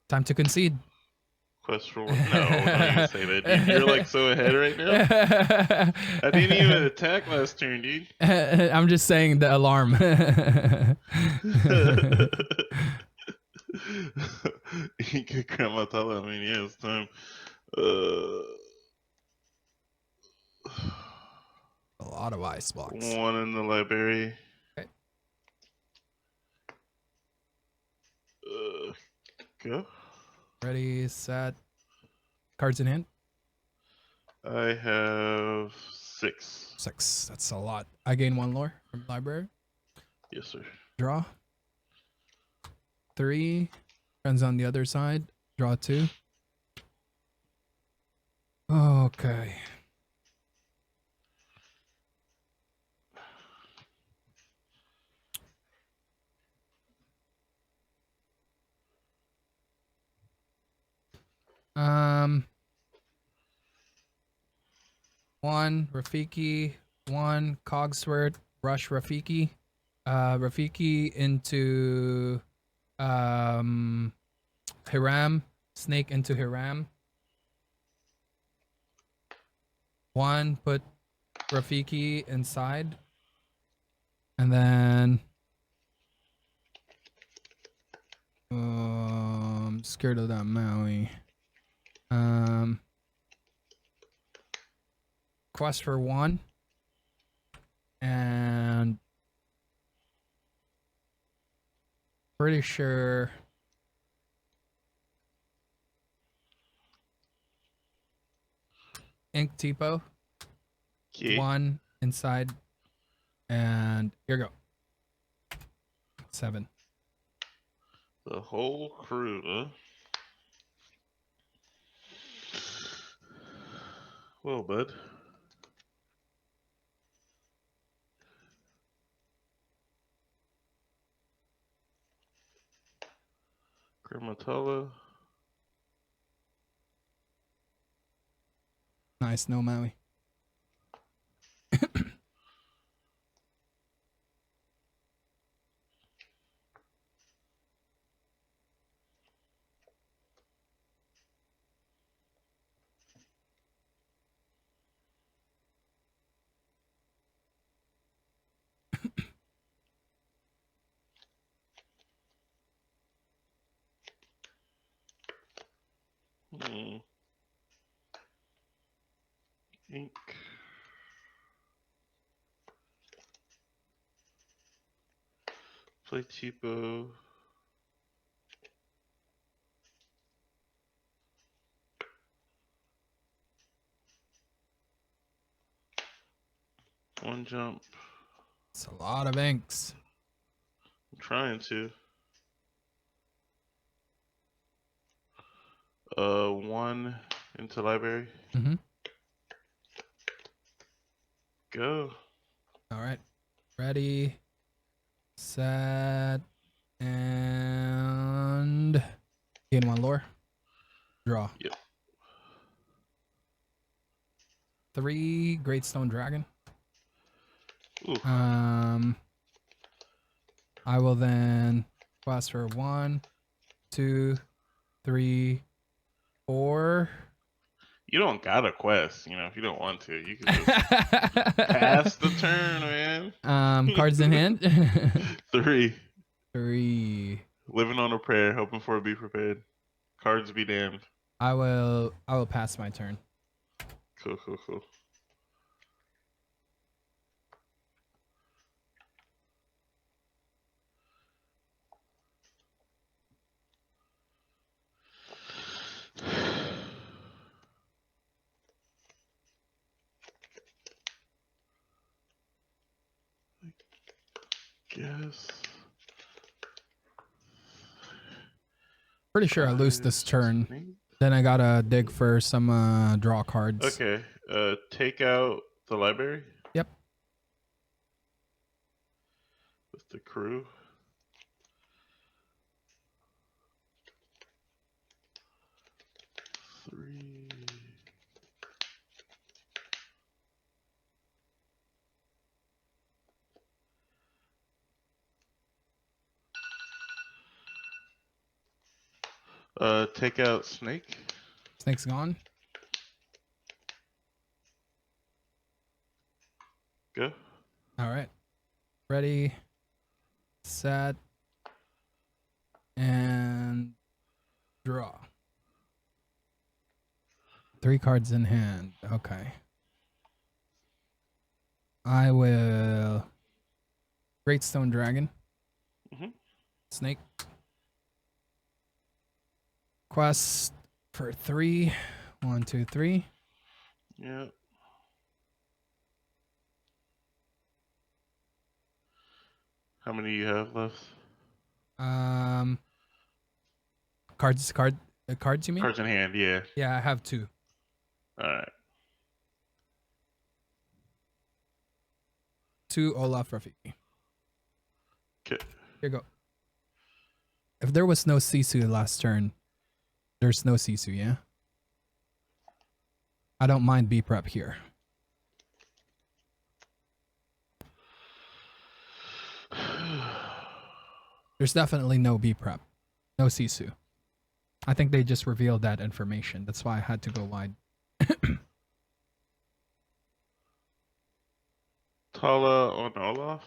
Time to concede. Quest for one. No, don't even say that, dude. You're like so ahead right now. I didn't even attack last turn, dude. I'm just saying the alarm. You could grandma tell him. I mean, yeah, it's time. A lot of ice blocks. 1 in the library. Okay. Go. Ready, set. Cards in hand. I have 6. 6. That's a lot. I gain 1 lore from library. Yes, sir. Draw. 3. Friends on the other side. Draw 2. Okay. One Rafiki, 1 Cogsworth, rush Rafiki. Rafiki into Hiram, snake into Hiram. 1 put Rafiki inside. And then I'm scared of that Maui. Quest for 1. And pretty sure ink Tipo. Okay. 1 inside. And here we go. 7. The whole crew, huh? Well, bud. Grammatella. Nice, no Maui. Ink. Play Tipo. One jump. It's a lot of inks. I'm trying to. 1 into library. Mm-hmm. Go. All right. Ready, Set. And gain 1 lore. Draw. Yep. 3 Great Stone Dragon. Ooh. I will then quest for 1, 2, 3, 4. You don't got a quest, you know, if you don't want to. You can just pass the turn, man. Cards in hand. 3. 3. Living on a prayer, hoping for a be prepared. Cards be damned. I will pass my turn. Cool. Guess. Pretty sure I lose this turn. Then I gotta dig for some draw cards. Okay. Take out the library. Yep. With the crew. Three. Take out Snake. Snake's gone. Go. All right. Ready, set, and draw. 3 cards in hand. Okay. I will Great Stone Dragon. Snake. Quest for 3. 1, 2, 3. Yeah. How many you have left? Cards you mean? Cards in hand, yeah. Yeah, I have 2. Alright. 2 Olaf Rafiki. Okay. Here you go. If there was no Sisu last turn, there's no Sisu, yeah? I don't mind B prep here. There's definitely no B prep. No Sisu. I think they just revealed that information. That's why I had to go wide. Tala on Olaf.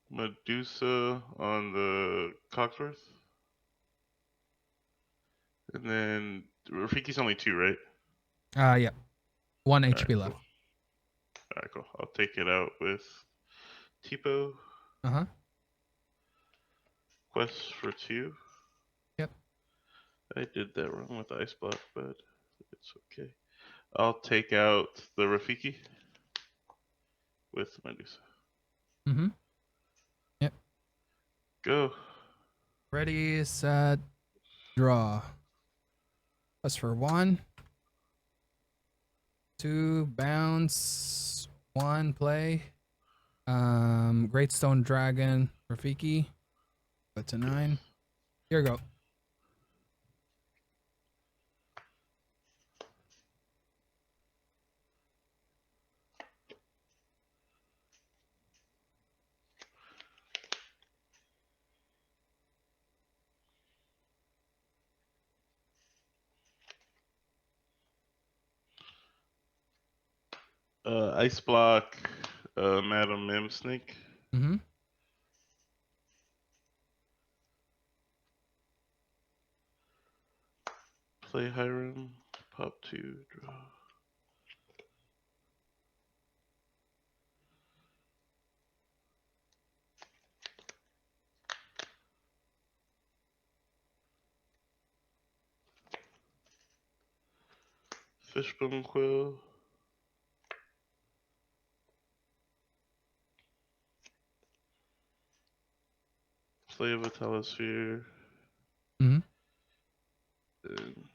Medusa on the Cogsworth. And then Rafiki's only 2, right? Yeah. 1 HP cool. left. Alright, cool. I'll take it out with Tipo. Uh-huh. Quest for 2. Yep. I did that wrong with the ice block, but it's okay. I'll take out the Rafiki with Medusa. Mm-hmm. Yep. Go. Ready, set, draw. That's for 1. 2, bounce. 1, play. Great Stone Dragon, Rafiki. Go to 9. Here we go. Ice block, Madam Mim Snake. Mm-hmm. Play Hiram. Pop 2, draw. Fishbone Quill. Play of a Telesphere. Mm-hmm.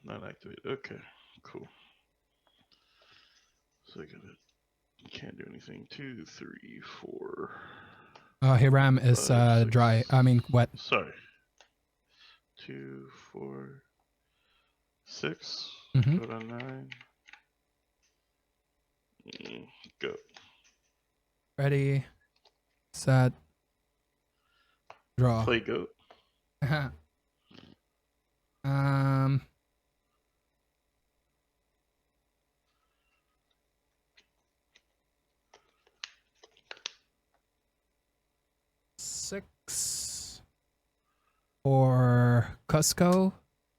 Not activate. Okay, cool. So I gotta Can't do anything. 2, 3, 4. Hiram is 5, 6. dry. I mean wet. Sorry. 2, 4, 6. Mhm. Go to 9. Go. Ready, set, draw. Play goat. um. Six for Cusco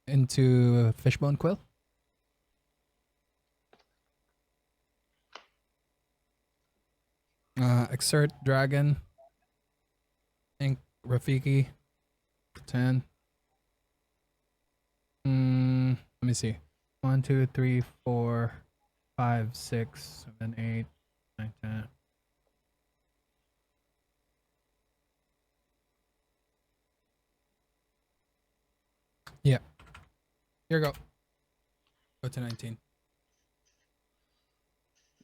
into Fishbone Quill. Exert Dragon. Ink Rafiki. 10. Let me see. 1, 2, 3, 4, 5, 6, 7, 8, 9, 10. Yeah. Here we go. Go to 19.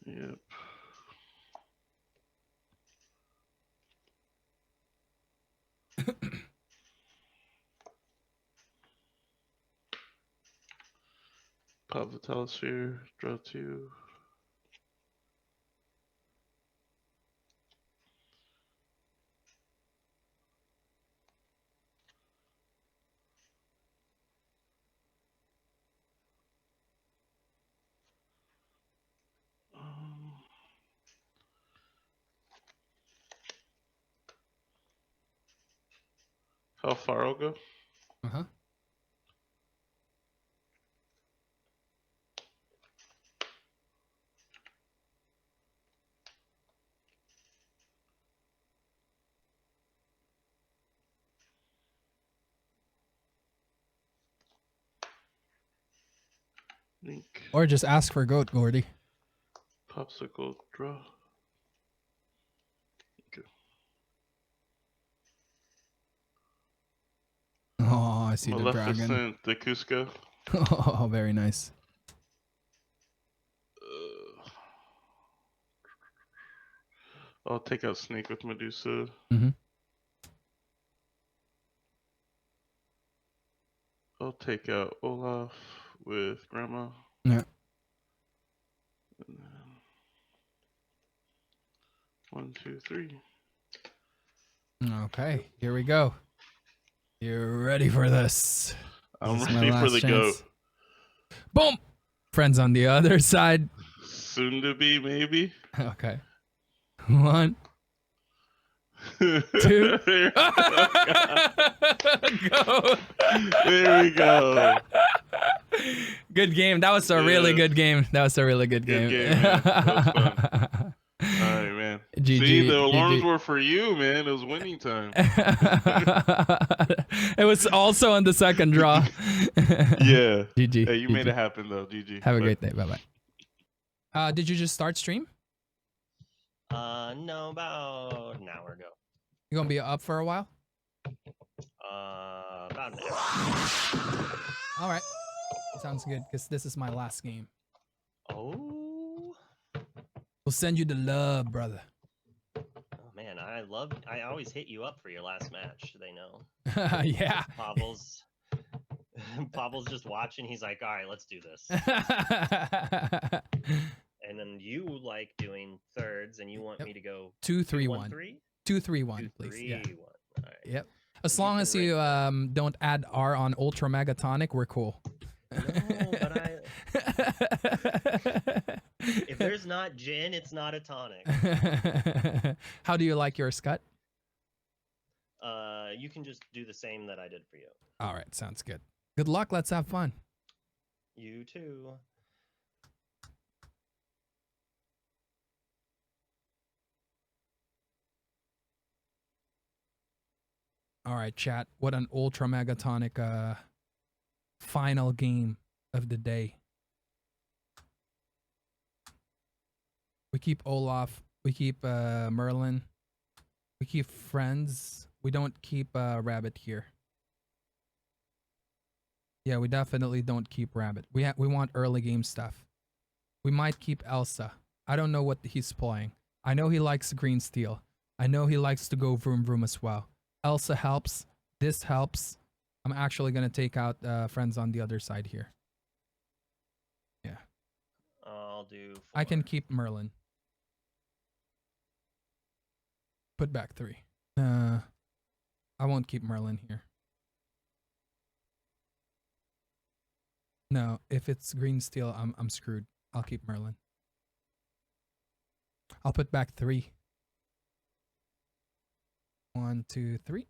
Yep. Pop the Telesphere, draw 2. How far I'll go? Uh-huh. Link. Or just ask for goat, Gordy. Popsicle, draw. Okay. Oh, I see the dragon. Maleficent, the Cusco. Oh, very nice. I'll take out Snake with Medusa. Mm-hmm. I'll take out Olaf with Grandma. Yeah. And then 1, 2, 3. Okay, here we go. You're ready for this. I'm This is my ready for last the chance. goat. Boom! Friends on the other side. Soon to be, maybe. Okay. 1, 2. There, Go. there we go. Good game. That was a really good game. That was a really good game. Good game, man. That was fun. All right, man. GG, See, the alarms GG. were for you, man. It was winning time. It was also on the second draw. Yeah. GG. Hey, you made GG. it happen, though. GG. Have a Bye. great day. Bye-bye. Did you just start stream? No, about an hour ago. You gonna be up for a while? About an hour. All right. Sounds good, because this is my last game. Oh. We'll send you the love, brother. Oh man, I always hit you up for your last match. They know. Yeah. Pavel's just watching. He's like, all right, let's do this. And then you like doing thirds, and you want me to go 2, 3, 1. 3? 2, 3, 1, 2, please. 3, Yeah. 1. All right. Yep. As And you long can as you don't add R on Ultra Megatonic, we're cool. No, but if there's not gin, it's not a tonic. How do you like your scut? You can just do the same that I did for you. All right, sounds good. Good luck. Let's have fun. You too. All right, chat. What an Ultra Megatonic final game of the day. We keep Olaf. We keep Merlin. We keep Friends. We don't keep Rabbit here. Yeah, we definitely don't keep Rabbit. We want early game stuff. We might keep Elsa. I don't know what he's playing. I know he likes green steel. I know he likes to go vroom vroom as well. Elsa helps. This helps. I'm actually gonna take out friends on the other side here. Yeah. I'll do 4. I can keep Merlin. Put back 3. I won't keep Merlin here. No, if it's green steel, I'm screwed. I'll keep Merlin. I'll put back 3. 1, 2, 3.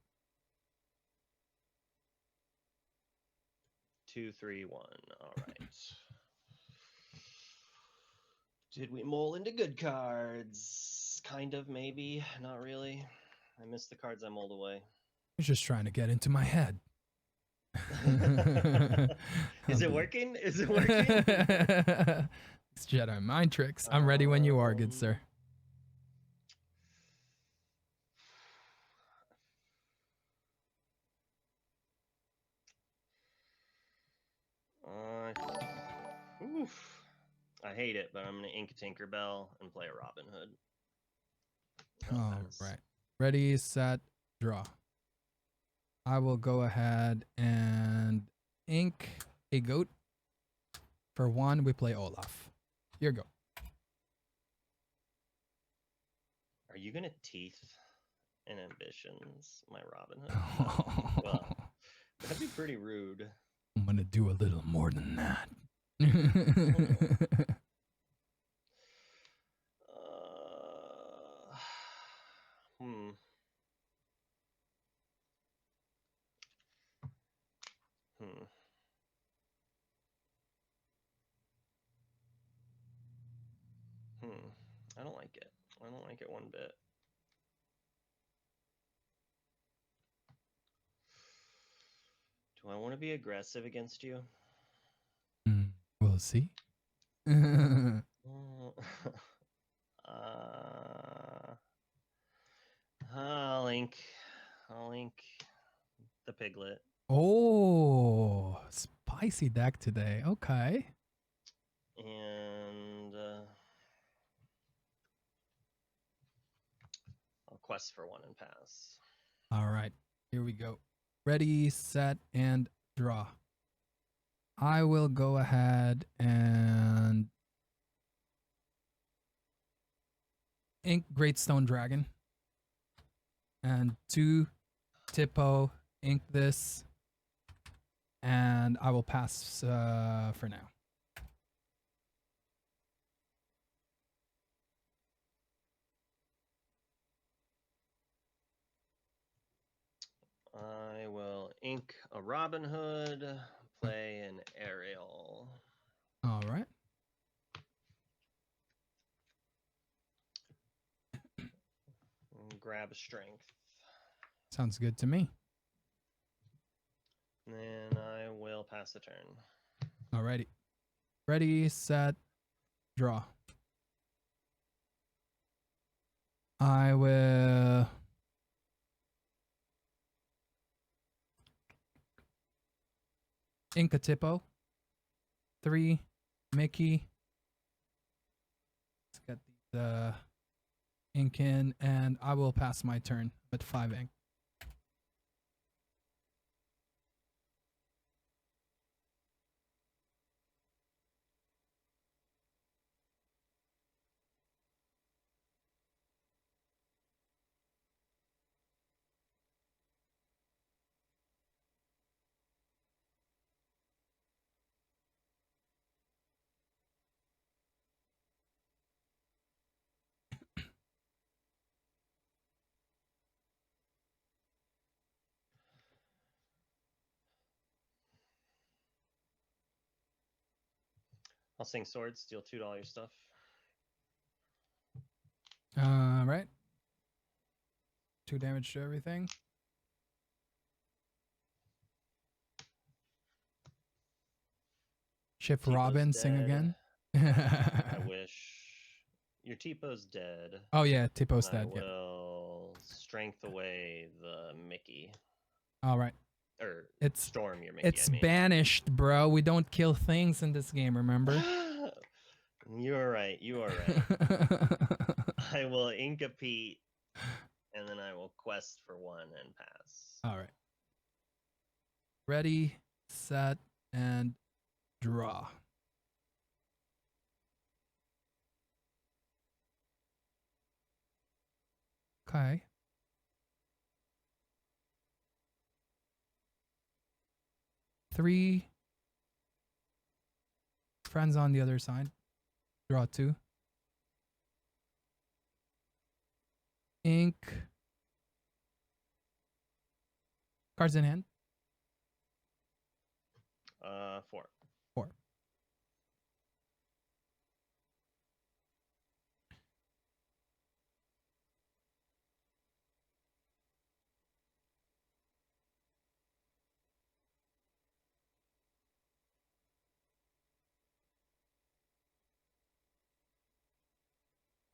2, 3, 1. All right. Did we mull into good cards? Kind of, maybe. Not really. I missed the cards I mulled away. You're just trying to get into my head. Is it working? Is it working? It's Jedi mind tricks. I'm ready when you are, good sir. Oof. I hate it, but I'm gonna ink a Tinkerbell and play a Robin Hood. All right. Ready, set, draw. I will go ahead and ink a goat. For 1, we play Olaf. Here you go. Are you gonna teeth and ambitions my Robin Hood? Well, that'd be pretty rude. I'm gonna do a little more than that. Hmm. I don't like it. I don't like it one bit. Do I want to be aggressive against you? We'll see. I'll ink the piglet. Oh, spicy deck today. Okay. And I'll quest for 1 and pass. All right. Here we go. Ready, set, and draw. I will go ahead and ink Great Stone Dragon. And 2 Tipo, ink this. And I will pass for now. I will ink a Robin Hood, play an Ariel. All right. Grab a strength. Sounds good to me. And then I will pass the turn. Alrighty. Ready, set, draw. I will ink a Tipo. 3, Mickey. Let's get the ink in, and I will pass my turn with 5 ink. I'll sing swords, steal $2 stuff. Right. 2 damage to everything. Shift Tipo's Robin, sing dead. again. I wish. Your Tipo's dead. Oh yeah, Tipo's I dead. Yeah. will strength away the Mickey. All right. Or It's storm your Mickey. It's I mean. banished, bro. We don't kill things in this game, remember? You are right. You are right. I will ink a Pete, and then I will quest for one and pass. All right. Ready, set, and draw. Okay. Three friends on the other side. Draw 2. Ink. Cards in hand. 4. 4.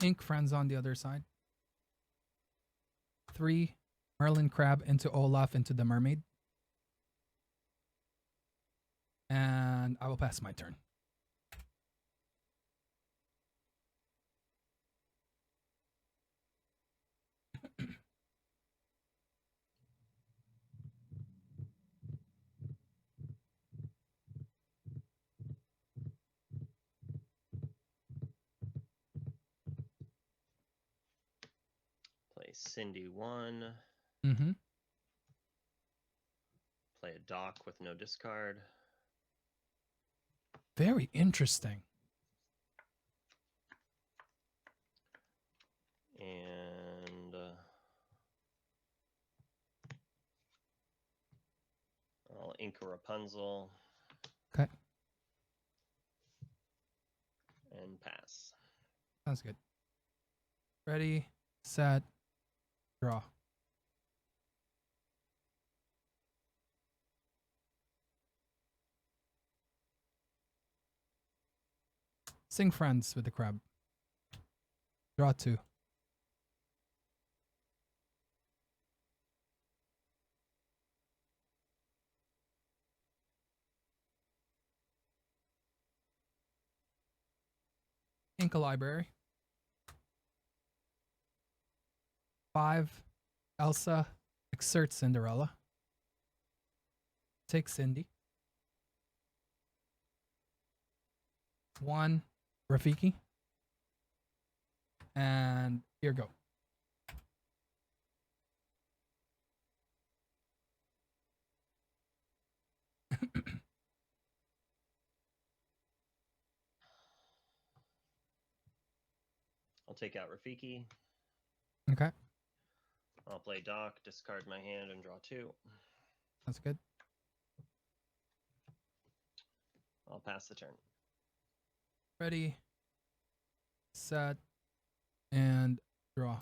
Ink friends on the other side. 3 Merlin Crab into Olaf into the mermaid. And I will pass my turn. Play Cindy 1. Mm-hmm. Play a dock with no discard. Very interesting. And I'll ink a Rapunzel. Okay. And pass. Sounds good. Ready, set, draw. Sing friends with the crab. Draw 2. Ink a library. 5 Elsa exert Cinderella. Take Cindy. 1 Rafiki. And here go. I'll take out Rafiki. Okay, I'll play dock, discard my hand, and draw 2. that's good. I'll pass the turn. Ready, set, and draw.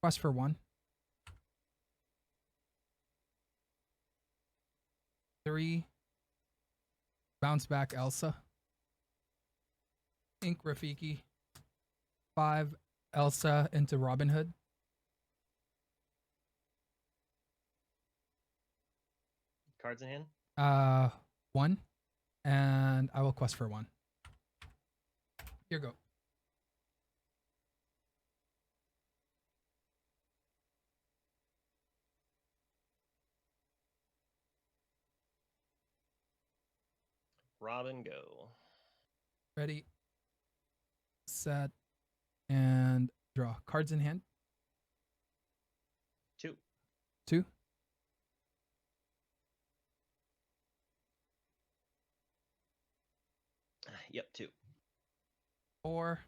Quest for 1. 3 Bounce back Elsa. Ink Rafiki. 5 Elsa into Robin Hood. Cards in hand? 1. And I will quest for 1. Here go. Robin, go. Ready, set, and draw. Cards in hand. 2. 2. Yep, 2. 4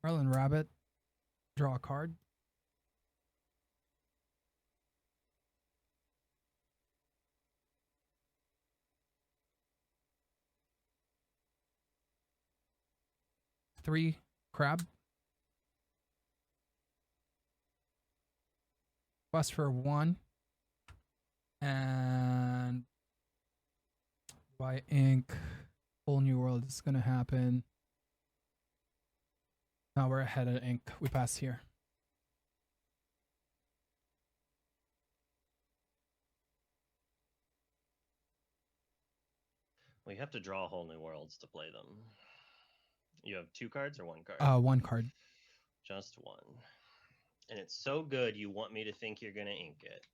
Merlin Rabbit. Draw a card. Three Crab. Quest for 1. And by ink. Whole new world is gonna happen. Now we're ahead of ink. We pass here. We have to draw whole new worlds to play them. You have 2 cards or 1 card? 1 card. Just 1. And it's so good you want me to think you're gonna ink it.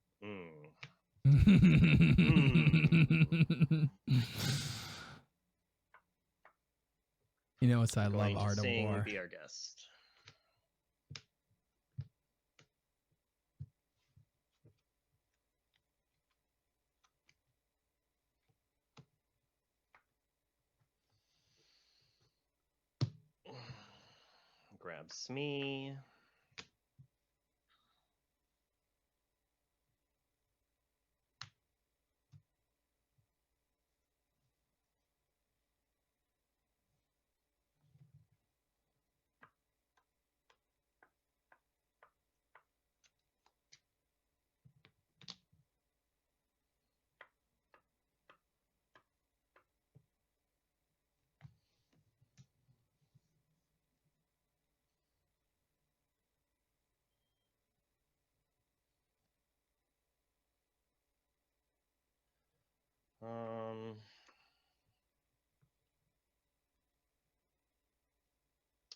You know, I love Going to Art of sing, War. Be our guest. Grab Smee.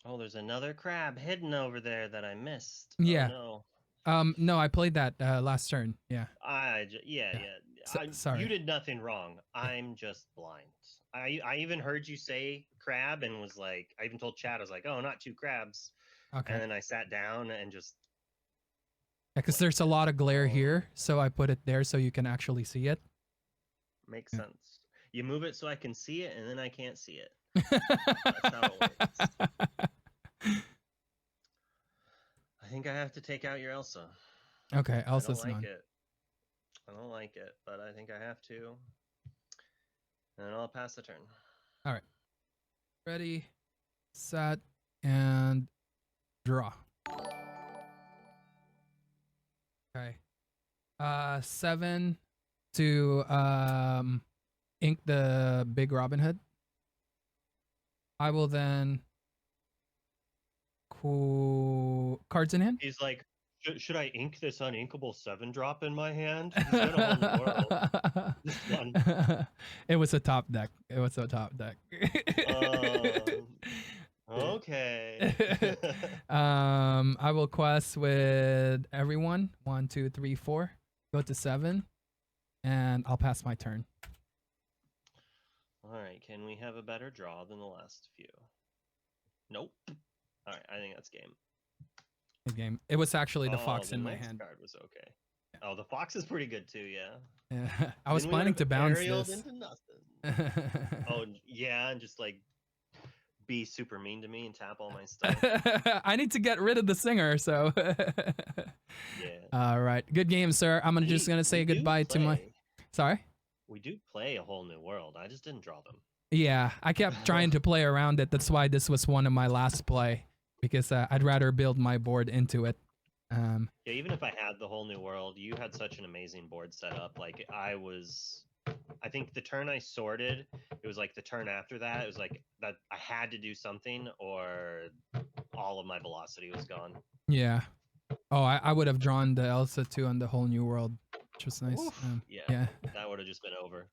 Oh, there's another crab hidden over there that I missed. Yeah. Oh, no. No, I played that last turn. Yeah. Yeah. Sorry. You did nothing wrong. I'm just blind. I even heard you say crab and was like, I even told Chad, I was like, oh, not 2 crabs. Okay. And then I sat down and just. Because there's a lot of glare here, so I put it there so you can actually see it. Makes sense. You move it so I can see it, and then I can't see it. That's how it works. I think I have to take out your Elsa. Okay, I Elsa's don't like none. it. I don't like it, but I think I have to. And then I'll pass the turn. All right. Ready, set, and draw. Okay. 7 to ink the big Robin Hood. I will then cards in hand. He's like, should I ink this uninkable 7-drop in my hand? He's got a whole world. This one. It was a top deck. It was a top deck. Okay. I will quest with everyone. 1, 2, 3, 4. Go to 7, and I'll pass my turn. All right. Can we have a better draw than the last few? Nope. All right. I think that's game. Good game. It was actually the fox in my next hand. Card was okay. Oh, the fox is pretty good too. Yeah. Yeah. I was Then we planning would've to bounce aerialed this. into nothing. Oh yeah, and just like be super mean to me and tap all my stuff. I need to get rid of the singer, so. Yeah. All right. Good game, sir. I'm just gonna say goodbye to my. Sorry. We do play a whole new world. I just didn't draw them. Yeah, I kept trying to play around it. That's why this was one of my last play, because I'd rather build my board into it. Yeah, even if I had the whole new world, you had such an amazing board set up. Like I think the turn I sorted, it was like the turn after that, it was like that I had to do something or all of my velocity was gone. Yeah. Oh, I would have drawn the Elsa too on the whole new world, which was nice. Yeah, that would have just been over.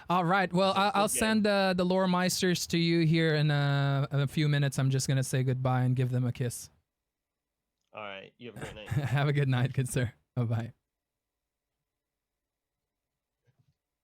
All right. Well, I'll send the lore meisters to you here in a few minutes. I'm just gonna say goodbye and give them a kiss. All right. You have a great night. Have a good night, good sir. Bye bye.